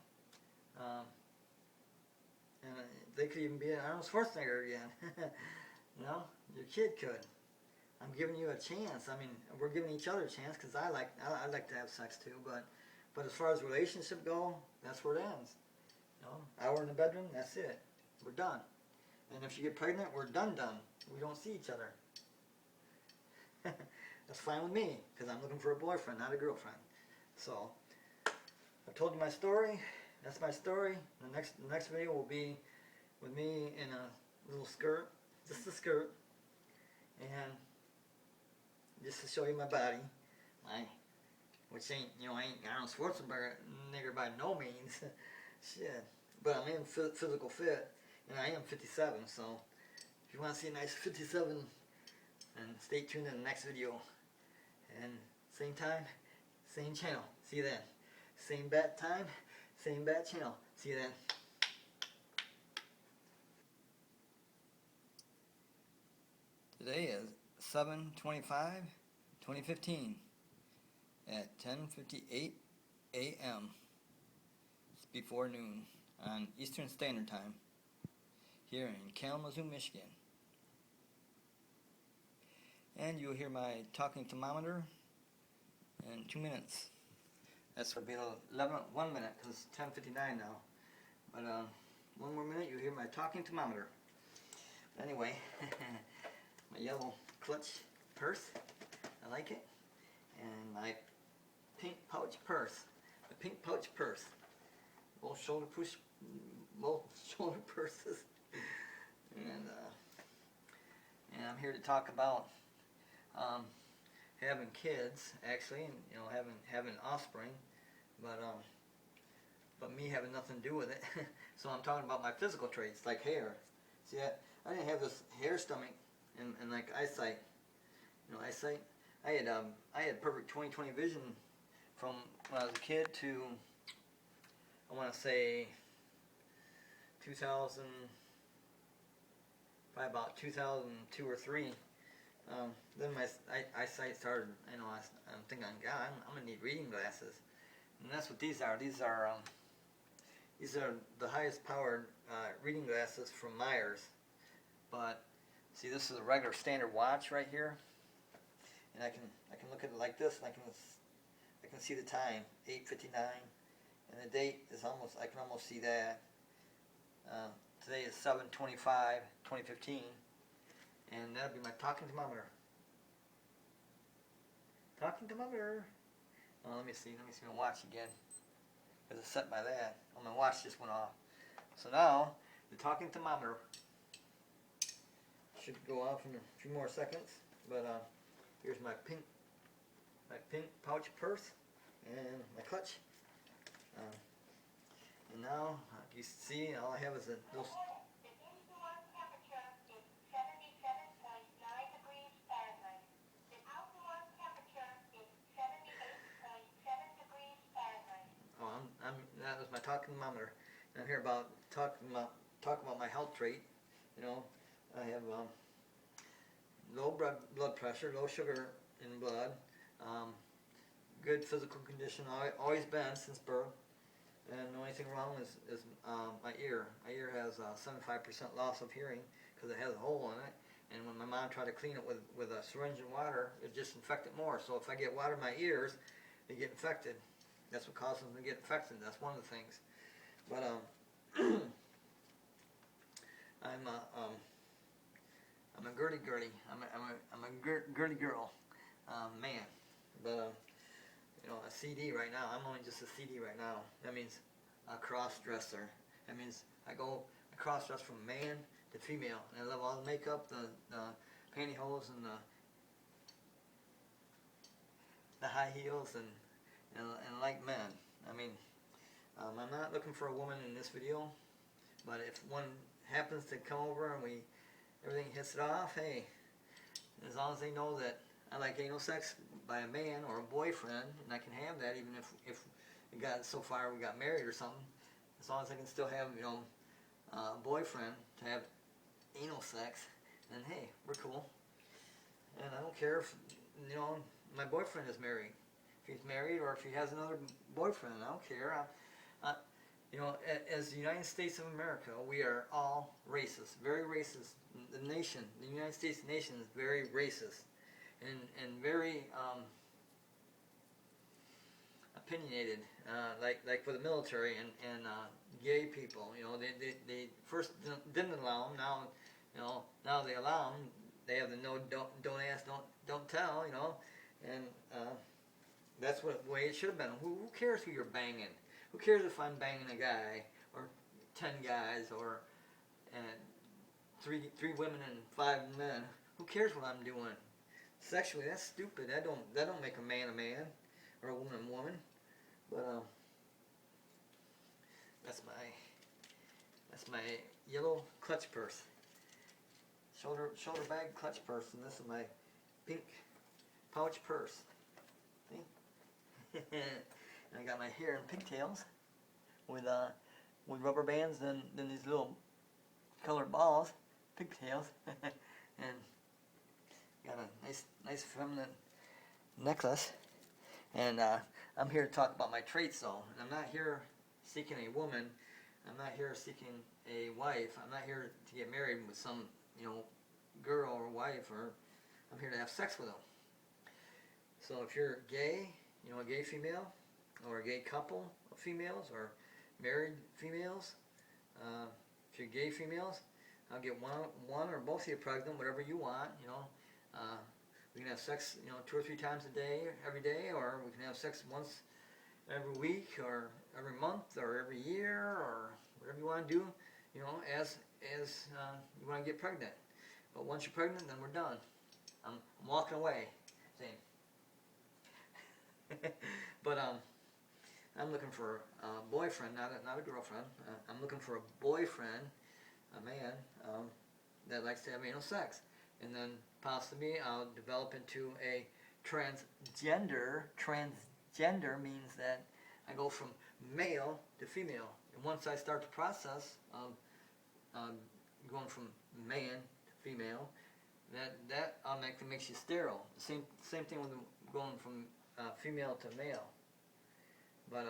And they could even be an Arnold Schwarzenegger again. Your kid could. I'm giving you a chance. I mean, we're giving each other a chance because I like to have sex too. But as far as relationship go, that's where it ends. Hour in the bedroom, that's it. We're done. And if you get pregnant, we're done. We don't see each other. That's fine with me because I'm looking for a boyfriend, not a girlfriend. So I've told you my story. That's my story. The next video will be with me in a little skirt, just a skirt, and just to show you my body, which ain't Arnold Schwarzenegger by no means. Shit, but I'm in physical fit, and I am 57. So if you want to see a nice 57, then stay tuned in the next video. And same time, same channel. See you then. Same bat time, same bat channel. See you then. Today is 7/25/2015 at 10:58 a.m. It's before noon on Eastern Standard Time here in Kalamazoo, Michigan. And you'll hear my talking thermometer in 2 minutes. That's going to be 1 minute because it's 10:59 now. But 1 more minute, you'll hear my talking thermometer. Anyway, my yellow clutch purse, I like it, and my pink pouch purse, both shoulder purses, and I'm here to talk about having kids, actually, and having offspring, but me having nothing to do with it. So I'm talking about my physical traits, like hair. See, I didn't have this hair stomach and like eyesight. Eyesight. I had perfect 20/20 vision from when I was a kid to, I want to say 2000, probably about 2002 or 3. Then my eyesight started, I'm thinking, God, I'm going to need reading glasses. And that's what these are. These are the highest powered reading glasses from Myers. But see, this is a regular standard watch right here. And I can look at it like this, and I can see the time, 8:59, and the date is I can almost see that. Today is 7/25/2015, and that'll be my talking thermometer. Talking thermometer. Oh, let me see my watch again, because it's set by that. Oh, my watch just went off. So now the talking thermometer should go off in a few more seconds, but here's my pink pouch purse and my clutch. And now, you see, all I have is a little. The indoor temperature is 77.9 degrees Fahrenheit. The outdoor temperature is 78.7 degrees Fahrenheit. Oh, that was my talking thermometer. And I'm here talk about my health trait. I have low blood pressure, low sugar in blood, good physical condition, always been since birth. And the only thing wrong is my ear. My ear has 75% loss of hearing because it has a hole in it. And when my mom tried to clean it with a syringe and water, it just infected more. So if I get water in my ears, they get infected. That's what causes them to get infected. That's one of the things. But I'm a girly. I'm a girly girl, man. But you know, a CD right now. I'm only just a CD right now. That means a cross dresser. That means I cross dress from man to female. And I love all the makeup, the pantyhose, and the high heels, and like men. I mean, I'm not looking for a woman in this video, but if one happens to come over and everything hits it off, hey, as long as they know that I like anal sex by a man or a boyfriend, and I can have that even if it got so far we got married or something, as long as I can still have, you know, a boyfriend to have anal sex, then hey, we're cool. And I don't care if, you know, my boyfriend is married. If he's married or if he has another boyfriend, I don't care. You know, as the United States of America, we are all racist, very racist. The United States nation is very racist and very opinionated, like with the military and gay people. You know, they first didn't allow them. Now, you know, now they allow them. They have the don't ask, don't tell. You know, and that's the way it should have been. Who cares who you're banging? Who cares if I'm banging a guy or 10 guys or three women and 5 men? Who cares what I'm doing? Sexually, that's stupid. That don't make a man or a woman a woman. But that's my yellow clutch purse, shoulder bag clutch purse, and this is my pink pouch purse. See? And I got my hair in pigtails with rubber bands and then these little colored balls, pigtails, and got a nice feminine necklace. And I'm here to talk about my traits, though. And I'm not here seeking a woman. I'm not here seeking a wife. I'm not here to get married with some, you know, girl or wife. Or I'm here to have sex with them. So if you're gay, you know, a gay female, or a gay couple of females, or married females, if you're gay females, I'll get one or both of you pregnant, whatever you want, you know. We can have sex, you know, 2 or 3 times a day, every day, or we can have sex once every week, or every month, or every year, or whatever you want to do, you know, as you want to get pregnant. But once you're pregnant, then we're done. I'm walking away. See? But I'm looking for a boyfriend, not a girlfriend. I'm looking for a boyfriend, a man that likes to have anal sex, and then possibly I'll develop into a transgender. Transgender means that I go from male to female, and once I start the process of going from man to female, that automatically makes you sterile. Same thing with going from female to male. But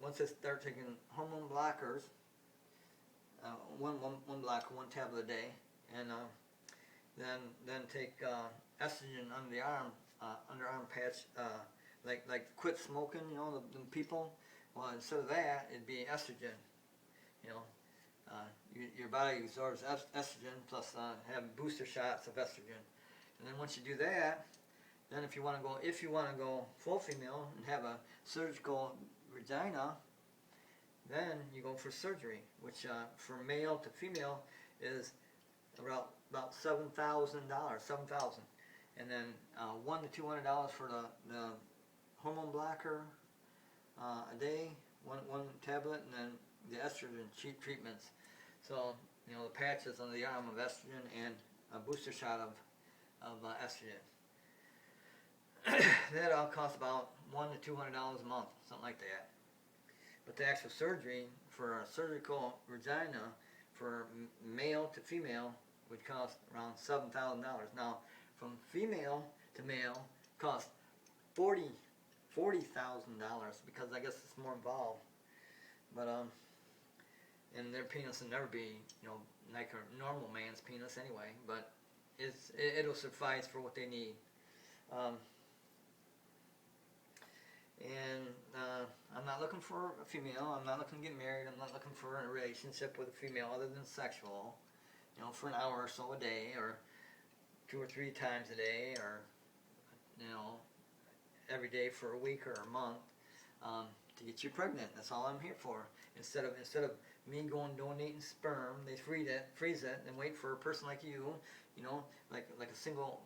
once I start taking hormone blockers, one blocker, 1 tablet a day, and then take estrogen under the underarm patch, like quit smoking, you know, the people. Well, instead of that, it'd be estrogen. You know, your body absorbs estrogen plus have booster shots of estrogen, and then once you do that, then if you want to go full female and have a surgical vagina, then you go for surgery, which for male to female is about $7,000, and then $100 to $200 for the hormone blocker a day, one tablet, and then the estrogen treatments. So you know, the patches on the arm of estrogen and a booster shot of estrogen. That all costs about $100 to $200 a month, something like that. But the actual surgery for a surgical vagina for male to female would cost around $7,000. Now, from female to male, cost $40,000 because I guess it's more involved. But and their penis will never be, you know, like a normal man's penis anyway. But it'll suffice for what they need. And I'm not looking for a female. I'm not looking to get married. I'm not looking for a relationship with a female other than sexual. You know, for an hour or so a day, or 2 or 3 times a day, or you know, every day for a week or a month, to get you pregnant. That's all I'm here for. Instead of me going donating sperm, they freeze it, and wait for a person like you, you know, like a single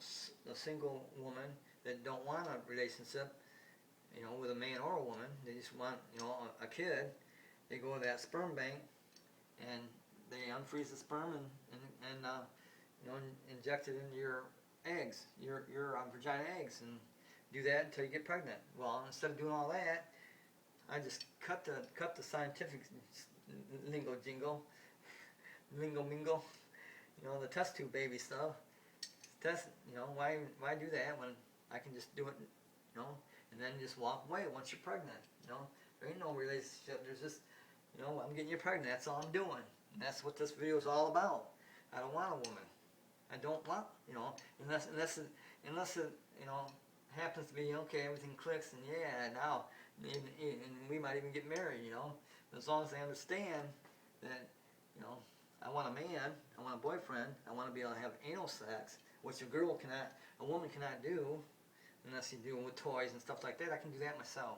woman that don't want a relationship, you know, with a man or a woman. They just want, you know, a kid. They go to that sperm bank, and they unfreeze the sperm and you know, inject it into your eggs, your vagina eggs, and do that until you get pregnant. Well, instead of doing all that, I just cut the scientific lingo mingle, you know, the test tube baby stuff. You know, why do that when I can just do it, you know, and then just walk away once you're pregnant. You know, there ain't no relationship. There's just, you know, I'm getting you pregnant. That's all I'm doing. And that's what this video is all about. I don't want a woman. I don't want, you know, unless it, you know, happens to be okay, everything clicks, and yeah, now, and we might even get married, you know, as long as I understand that, you know, I want a man, I want a boyfriend, I want to be able to have anal sex, which a woman cannot do, unless you do it with toys and stuff like that. I can do that myself,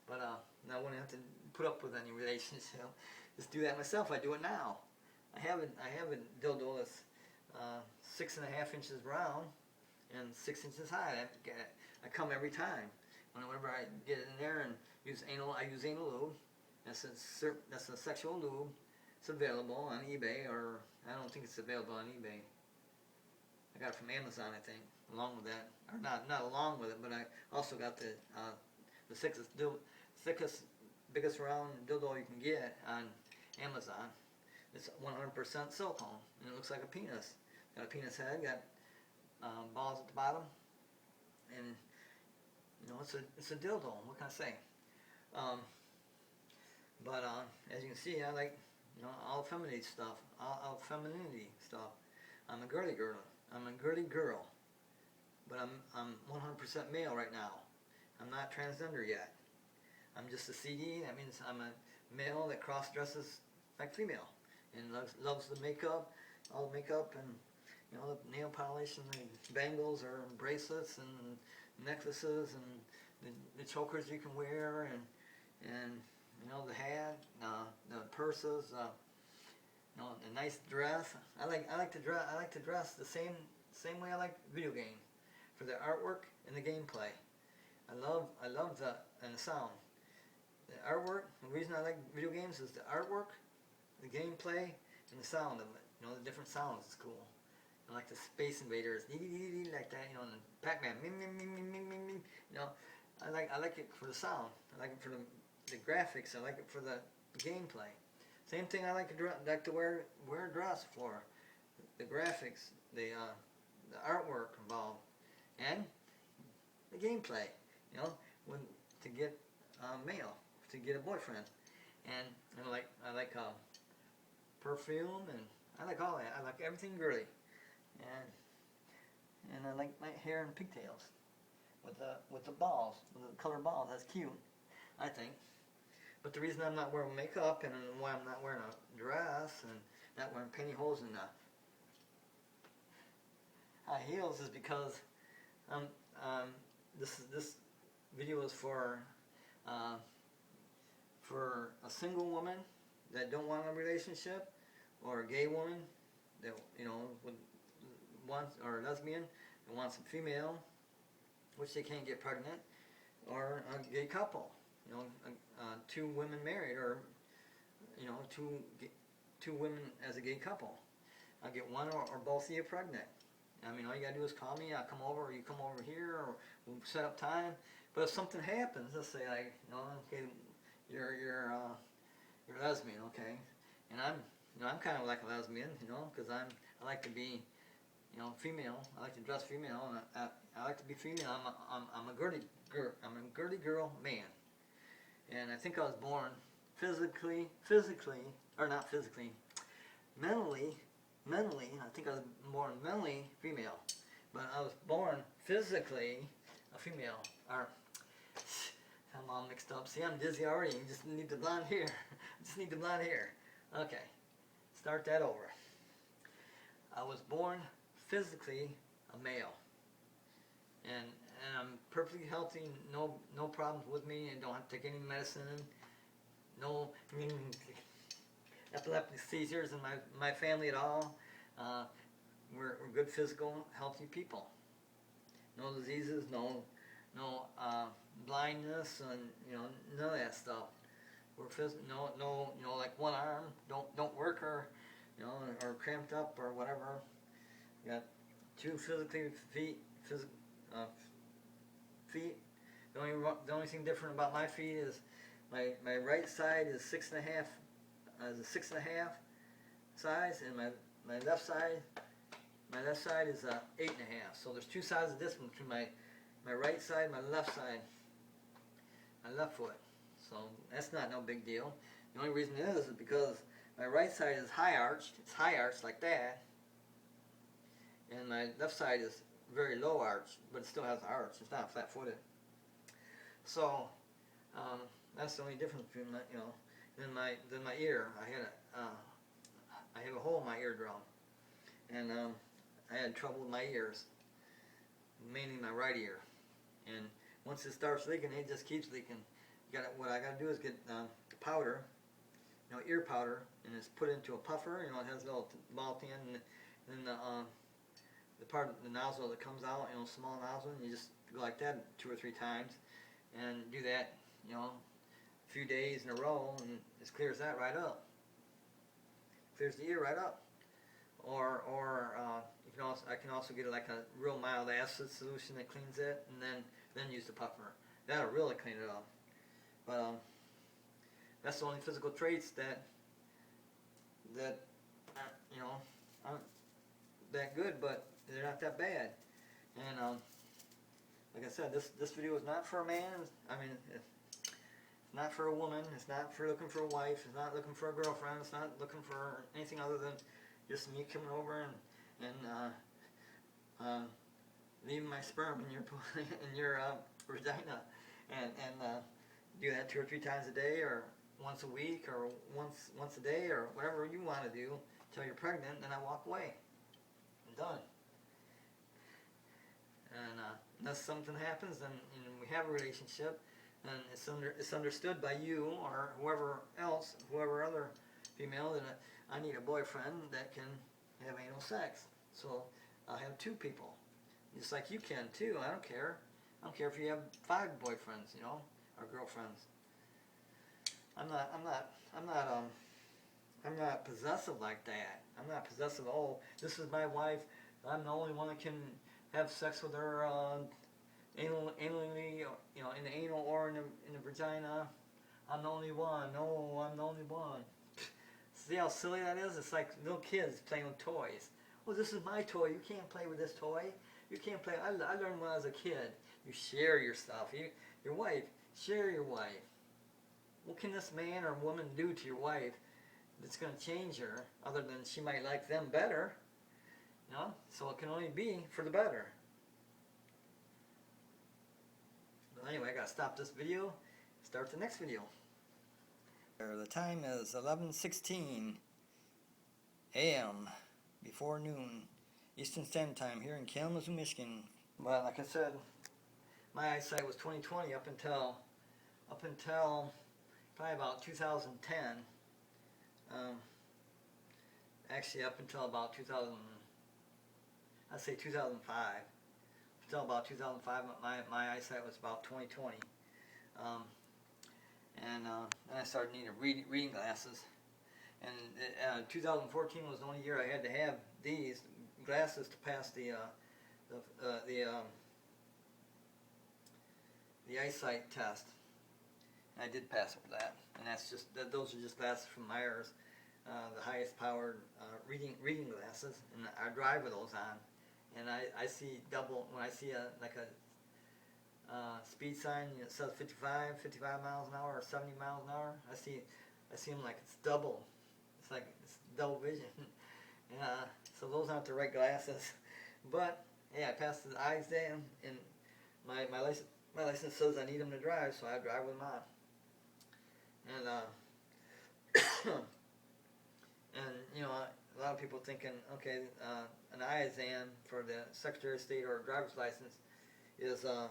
but I wouldn't have to put up with any relationship. Just do that myself. I do it now. I have a dildo that's 6.5 inches round and 6 inches high. I come every time. Whenever I get in there and use anal, I use anal lube. That's a sexual lube. It's available on eBay, or I don't think it's available on eBay. I got it from Amazon, I think, along with that, or not along with it, but I also got the thickest, biggest round dildo you can get on Amazon. It's 100% silicone, and it looks like a penis. Got a penis head, got balls at the bottom, and you know, it's a dildo. What can I say? But as you can see, I like, you know, all femininity stuff. I'm a girly girl. I'm a girly girl. But I'm 100% male right now. I'm not transgender yet. I'm just a CD. That means I'm a male that cross-dresses like female and loves the makeup, all the makeup, and you know, the nail polish and the bangles or bracelets and necklaces and the chokers you can wear, and you know, the hat, the purses, you know, a nice dress. I like to dress the same way I like video games, for the artwork and the gameplay. I love the sound. The artwork. The reason I like video games is the artwork, the gameplay, and the sound of it. You know, the different sounds is cool. I like the Space Invaders, like that. You know, and the Pac-Man, you know, I like it for the sound. I like it for the graphics. I like it for the gameplay. Same thing. I like to wear a dress for the graphics, the artwork involved, and the gameplay. You know, to get male, to get a boyfriend, and I like perfume, and I like all that. I like everything girly, and I like my hair and pigtails with the balls, with the colored balls. That's cute, I think. But the reason I'm not wearing makeup and why I'm not wearing a dress and not wearing pantyhose and high heels is because this video is for a single woman that don't want a relationship, or a gay woman that, you know, wants, or a lesbian that wants a female, which they can't get pregnant, or a gay couple, you know, 2 women married, or you know, two women as a gay couple. I'll get one or both of you pregnant. I mean, all you gotta do is call me. I'll come over, or you come over here, or we'll set up time. But if something happens, let's say, like, you know, okay, you're lesbian, okay, and I'm kind of like a lesbian, you know, because I like to be you know, female. I like to dress female, and I like to be female. I'm a girly girl. I'm a girly girl man, and I think I was born physically, or not physically, mentally. I think I was born mentally female, but I was born physically a female. Or I'm all mixed up. See, I'm dizzy already. You just need the blonde hair. Just need the blonde hair. Okay, start that over. I was born physically a male, and I'm perfectly healthy. No problems with me, and don't have to take any medicine. No epileptic seizures in my family at all. We're good physical, healthy people. No diseases, no blindness, and none of that stuff. We're like one arm don't work, or or cramped up or whatever. Got two feet. The only thing different about my feet is my right side is 6.5, is a 6.5 size, and my left side is 8.5. So there's two sides of distance between my right side and my left side, my left foot. So that's not no big deal. The only reason is because my right side is high arched. It's high arched like that, and my left side is very low arched, but it still has an arch. It's not flat footed. So that's the only difference between then my ear. I have a hole in my eardrum, and I had trouble with my ears, mainly my right ear. And once it starts leaking, it just keeps leaking. What I got to do is get powder, ear powder, and it's put into a puffer. It has a little ball at the end, and then the part of the nozzle that comes out, small nozzle, and you just go like that 2 or 3 times, and do that, a few days in a row, and it clears that right up. Clears the ear right up. Or I can also get like a real mild acid solution that cleans it, and then use the puffer. That'll really clean it up. But that's the only physical traits that aren't that good, but they're not that bad. And like I said, this video is not for a man. I mean, it's not for a woman. It's not for looking for a wife. It's not looking for a girlfriend. It's not looking for anything other than just me coming over and leaving my sperm in your vagina, and do that 2 or 3 times a day, or once a week, or once a day, or whatever you want to do until you're pregnant. Then I walk away. I'm done. And unless something happens, then we have a relationship, and it's understood by you or whoever other female, that I need a boyfriend that can have anal sex. So I'll have 2 people, just like you can too. I don't care. I don't care if you have 5 boyfriends, or girlfriends. I'm not possessive like that. I'm not possessive. Oh, this is my wife. I'm the only one that can have sex with her anally, in the anal or in the vagina. I'm the only one. No, I'm the only one. See how silly that is? It's like little kids playing with toys. Well, this is my toy. You can't play with this toy. You can't play. I learned when I was a kid. You share your stuff. Your wife, share your wife. What can this man or woman do to your wife that's going to change her, other than she might like them better? So it can only be for the better. But anyway, I got to stop this video, start the next video. The time is 11:16 a.m. before noon Eastern Standard Time here in Kalamazoo, Michigan. But like I said, my eyesight was 20/20 up until probably about 2010. Actually, up until about 2005. Until about 2005, my eyesight was about 20/20. And then I started needing reading glasses. And 2014 was the only year I had to have these glasses to pass the eyesight test. And I did pass with that. And those are just glasses from Myers, the highest powered reading glasses, and I drive with those on. and I see double when I see a speed sign, you know, it says 55 miles an hour or 70 miles an hour. I see them like it's double. It's like it's double vision. So those aren't the right glasses. But yeah, I passed the eye exam, and my license says I need them to drive, so I drive with them on. And and you know, a lot of people thinking, okay, an eye exam for the Secretary of State or a driver's license is a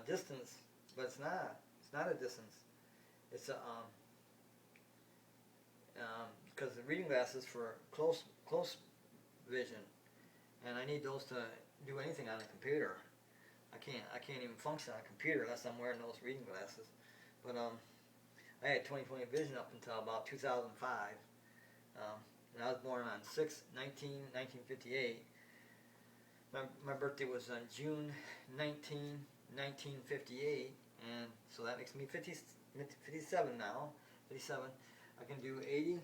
distance, but it's not. It's not a distance. It's a because the reading glasses for close vision, and I need those to do anything on a computer. I can't even function on a computer unless I'm wearing those reading glasses. But I had 20/20 vision up until about 2005, and I was born on 6/19/1958. My birthday was on June 19, 1958, and so that makes me 57 now. 57. I can do 80.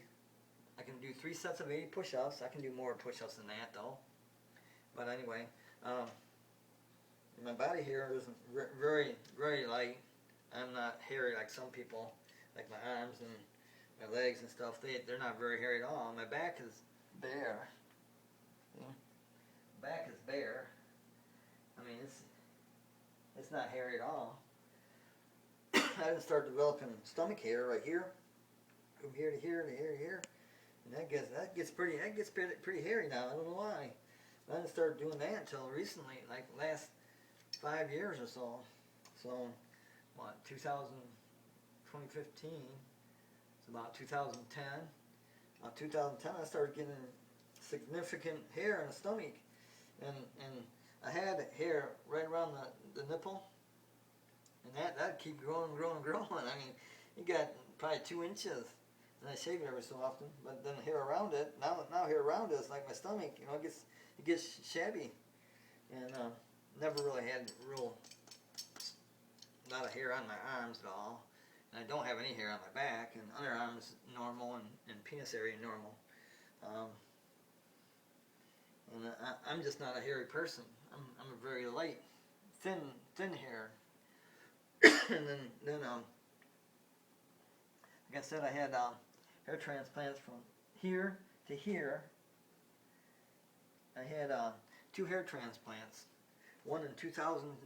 I can do 3 sets of 80 push-ups. I can do more push-ups than that though. But anyway, my body here is very, very light. I'm not hairy like some people, like my arms and my legs and stuff. They're not very hairy at all. My back is bare. See? Back is bare. I mean, it's not hairy at all. I didn't start developing stomach hair right here, from here to here to here to here, and that gets pretty hairy now. I don't know why. I didn't start doing that until recently, like last 5 years or so. So, what, 2015? It's about 2010. 2010, I started getting significant hair in the stomach, and I had hair right around the nipple, and that'd keep growing. I mean, it got probably 2 inches, and I shave it every so often. But then hair around it, now hair around it is like my stomach. You know, it gets shabby, and never really had lot of hair on my arms at all, and I don't have any hair on my back, and underarms normal, and penis area normal. And I'm just not a hairy person. I'm a very light, thin hair. And then like I said, I had hair transplants from here to here. I had 2 hair transplants. One in 2000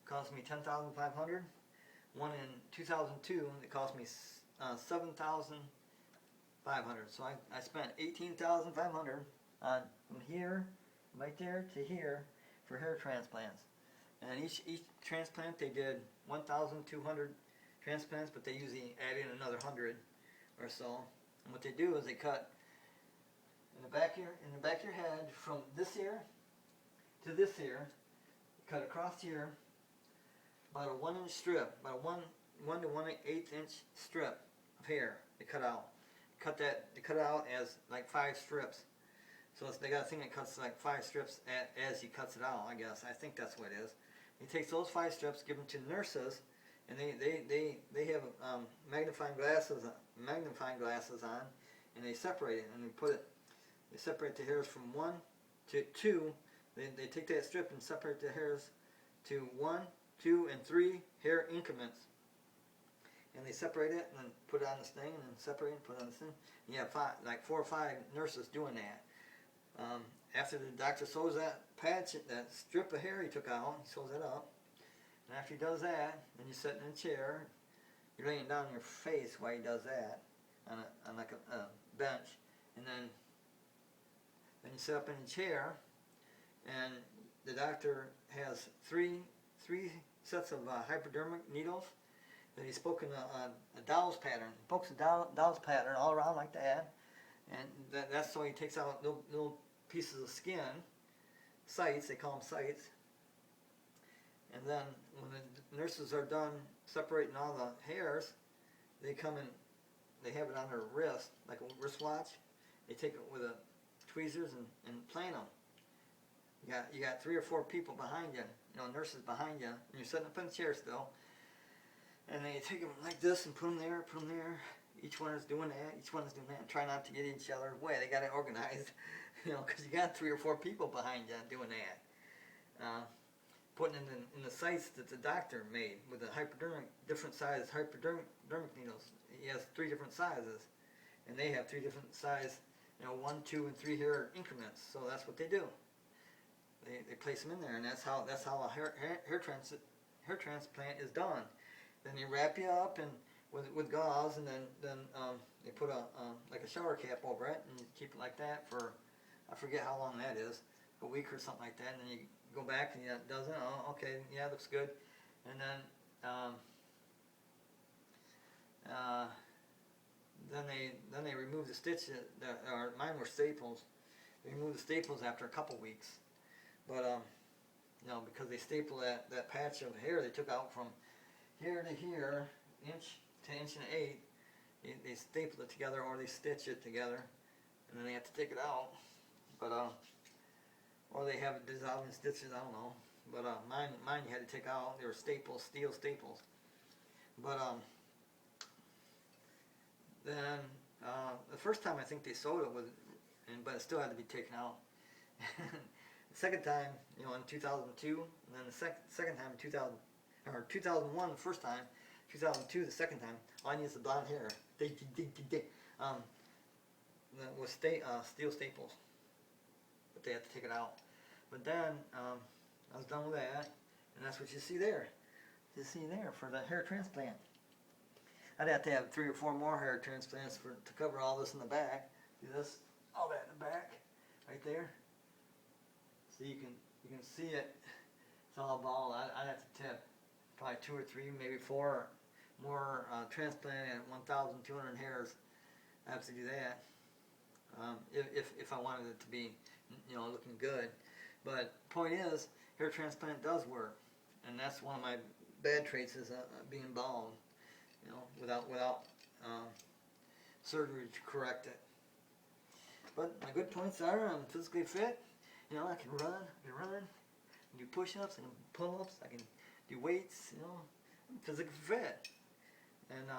cost me $10,500. One in 2002 it cost me $7,500. So I spent $18,500 on from here, right there to here, for hair transplants. And each transplant they did 1,200 transplants, but they usually add in another 100 or so. And what they do is they cut in the back of your head from this ear to this ear, cut across here about a 1-inch strip, about a 1 to 1/8 inch strip of hair. They cut out. They cut it out as like 5 strips. So they got a thing that cuts like 5 strips as he cuts it out. I guess I think that's what it is. He takes those 5 strips, give them to the nurses, and they have magnifying glasses on, and they separate it, and they separate the hairs from 1 to 2. They take that strip and separate the hairs to 1, 2, and 3 hair increments. And they separate it and then put it on this thing, and then separate it and put it on this thing. And you have 4 or 5 nurses doing that. After the doctor sews that patch, that strip of hair he took out, he sews it up. And after he does that, then you're sitting in a chair, you're laying down on your face while he does that, on like a bench. And then you sit up in a chair, and the doctor has three sets of hypodermic needles that he's poking a dowel's pattern. He pokes a dowel's pattern all around like that, and that's so he takes out little pieces of skin, sites, they call them sites. And then when the nurses are done separating all the hairs, they come in, they have it on their wrist, like a wristwatch. They take it with tweezers and plane them. You got 3 or 4 people behind you, nurses behind you, and you're sitting up in a chair still. And they take them like this and put them there, Each one is doing that. Each one is doing that. Try not to get each other's way. They got it organized, because you got 3 or 4 people behind you doing that. Putting in the sites that the doctor made with the hypodermic, different size hypodermic needles. He has 3 different sizes, and they have 3 different size, 1, 2, and 3 hair increments. So that's what they do. They place them in there, and that's how a hair transplant is done. Then they wrap you up and with gauze, and then they put like a shower cap over it, and you keep it like that for, I forget how long that is, a week or something like that, and then you go back and it doesn't. Oh, okay, yeah, looks good. And then they remove the stitches. Or mine were staples. They remove the staples after a couple weeks, but because they staple that patch of hair they took out from here to here, inch to inch and 1/8. They staple it together, or they stitch it together, and then they have to take it out. But or they have it dissolving stitches, I don't know. But mine you had to take out. They were staples, steel staples. But then the first time I think they sewed it but it still had to be taken out. The second time, in 2002, and then the second time in 2001 the first time, 2002 the second time. All I need is the blonde hair. With steel staples, but they had to take it out. But then I was done with that, and that's what you see there. You see there for the hair transplant. I'd have to have 3 or 4 more hair transplants to cover all this in the back. See this, all that in the back, right there. So you can see it. It's all bald. I'd have to have probably 2 or 3, maybe 4 more transplant at 1,200 hairs. I have to do that if I wanted it to be, looking good. But point is, hair transplant does work, and that's one of my bad traits is being bald. Without surgery to correct it. But my good points are I'm physically fit. I can run, do push-ups, I can pull-ups, I can do weights. I'm physically fit. And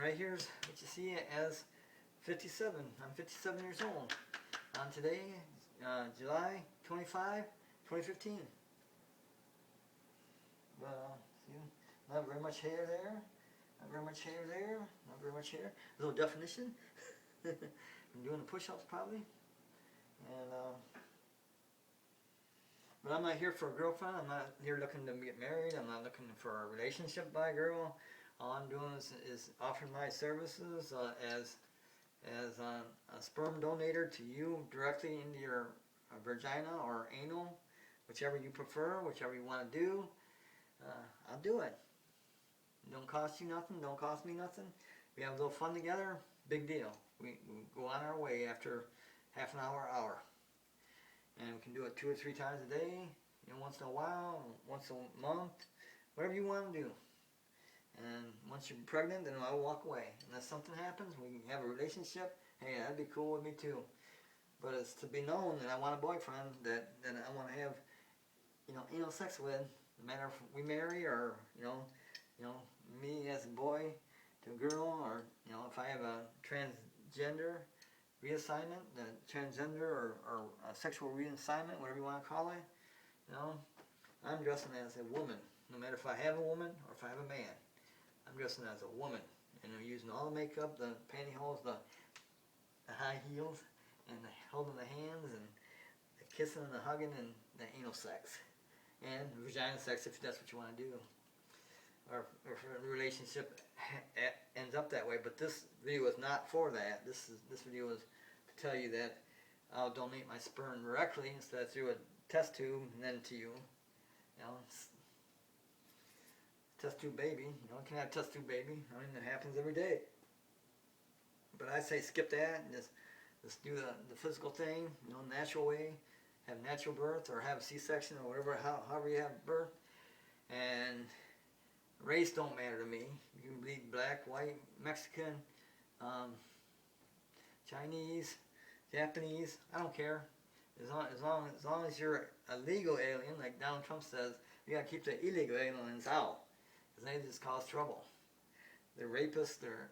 right here's what you see as 57. I'm 57 years old. On today, July 25, 2015. But see, not very much hair there, not very much hair there, not very much hair. A little definition. I'm doing the push-ups probably. And but I'm not here for a girlfriend. I'm not here looking to get married. I'm not looking for a relationship by a girl. All I'm doing is offering my services as a sperm donator to you directly into your vagina or anal, whichever you prefer, whichever you want to do. I'll do it. Don't cost you nothing, don't cost me nothing. We have a little fun together, big deal. We go on our way after half an hour. And we can do it 2 or 3 times a day, once in a while, once a month, whatever you want to do. And once you're pregnant, then I'll walk away. Unless something happens, we can have a relationship, hey, that'd be cool with me too. But it's to be known that I want a boyfriend that I want to have, anal sex with. No matter if we marry or, me as a boy to a girl, or, if I have a transgender reassignment, the transgender or a sexual reassignment, whatever you want to call it, I'm dressing as a woman. No matter if I have a woman or if I have a man, I'm dressing as a woman. And I'm using all the makeup, the pantyhose, the high heels, and the holding the hands, and the kissing and the hugging, and the anal sex. And vagina sex if that's what you want to do. Or if a relationship ends up that way. But this video is not for that. This video is to tell you that I'll donate my sperm directly instead of through a test tube and then to you. Test tube baby. Can have a test tube baby. It happens every day. But I say skip that and just do the physical thing, natural way. Have natural birth or have a C-section or whatever, however you have birth. And race don't matter to me. You can be black, white, Mexican, Chinese, Japanese. I don't care. As long as you're a legal alien, like Donald Trump says, you gotta keep the illegal aliens out. because they just cause trouble. They're rapists, they're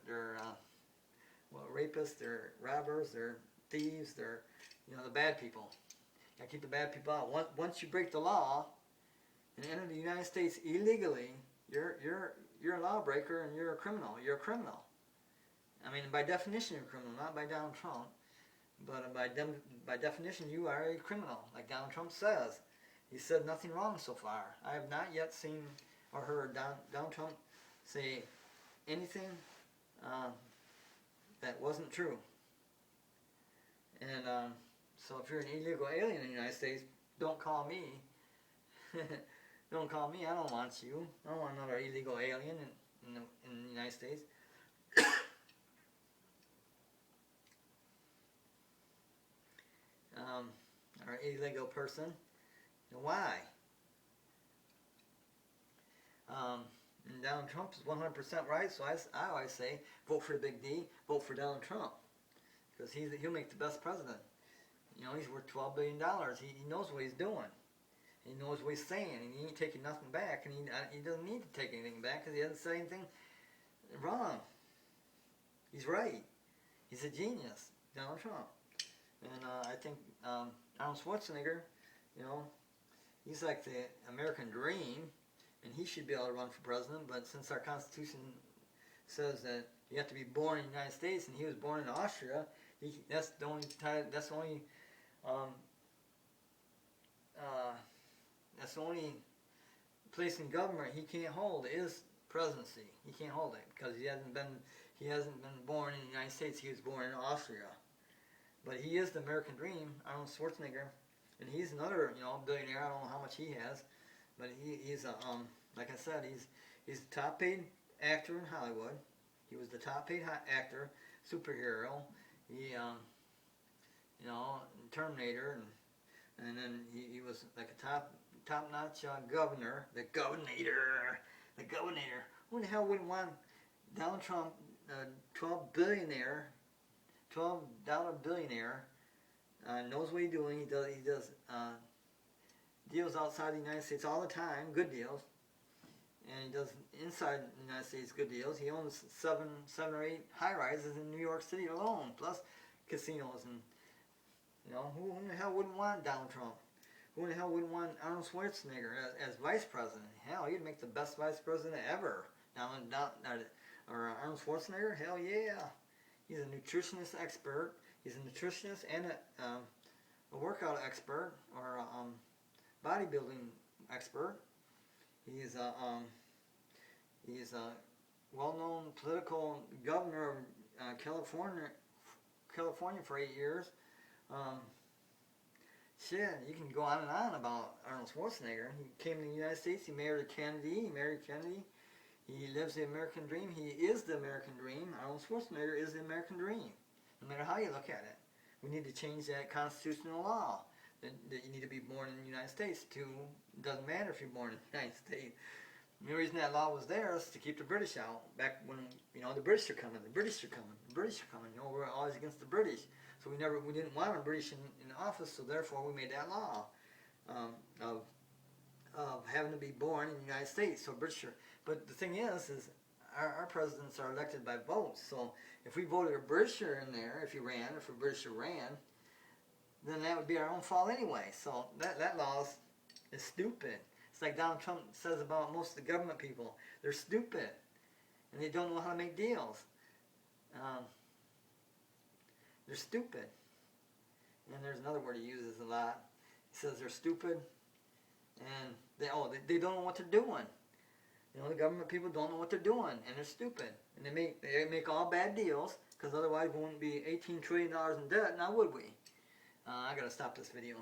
rapists, they're robbers, they're thieves, they're, the bad people. You gotta keep the bad people out. Once you break the law and enter the United States illegally, you're a lawbreaker and you're a criminal. You're a criminal. I mean, by definition, you're a criminal, not by Donald Trump, but by definition, you are a criminal, like Donald Trump says. He said nothing wrong so far. I have not yet seen or heard Donald Trump say anything that wasn't true. And so if you're an illegal alien in the United States, don't call me. Don't call me. I don't want you. I don't want another illegal alien in the United States. Or illegal person. Why? And Donald Trump is 100% right, so I always say, vote for the Big D, vote for Donald Trump. Because he'll make the best president. He's worth $12 billion. He knows what he's doing. He knows what he's saying, and he ain't taking nothing back, and he doesn't need to take anything back because he hasn't said anything wrong. He's right. He's a genius, Donald Trump. And I think Arnold Schwarzenegger, he's like the American dream, and he should be able to run for president, but since our Constitution says that you have to be born in the United States, and he was born in Austria, that's the only place in government he can't hold is presidency. He can't hold it because he hasn't been born in the United States. He was born in Austria. But he is the American dream, Arnold Schwarzenegger, and he's another, billionaire. I don't know how much he has, but he's like I said, he's the top paid actor in Hollywood. He was the top paid actor, superhero. He, Terminator, and then he was like a top notch governor, the governor. Who the hell wouldn't want Donald Trump, $12 billionaire, $12 billionaire, knows what he's doing. He does deals outside the United States all the time, good deals, and he does inside the United States good deals. He owns seven or eight high-rises in New York City alone, plus casinos. And who in the hell wouldn't want Donald Trump? Who in the hell wouldn't want Arnold Schwarzenegger as vice president? Hell, he'd make the best vice president ever. Or Arnold Schwarzenegger? Hell yeah. He's a nutritionist expert. He's a nutritionist and a workout expert, or a bodybuilding expert. He's a well-known political governor of California for 8 years. Shit, you can go on and on about Arnold Schwarzenegger. He came to the United States. He married Kennedy. He lives the American dream. He is the American dream. Arnold Schwarzenegger is the American dream. No matter how you look at it. We need to change that constitutional law. That you need to be born in the United States. It doesn't matter if you're born in the United States. The reason that law was there is to keep the British out. Back when, the British are coming. We're always against the British. So we didn't want a British in office, so therefore we made that law of having to be born in the United States. So British are, but the thing is our presidents are elected by votes. So if we voted a Britisher in there, if a Britisher ran, then that would be our own fault anyway. So that law is stupid. It's like Donald Trump says about most of the government people. They're stupid, and they don't know how to make deals. They're stupid. And there's another word he uses a lot. He says they're stupid, and they don't know what they're doing. The government people don't know what they're doing, and they're stupid. And they make all bad deals, because otherwise we wouldn't be $18 trillion in debt, now would we? I gotta stop this video.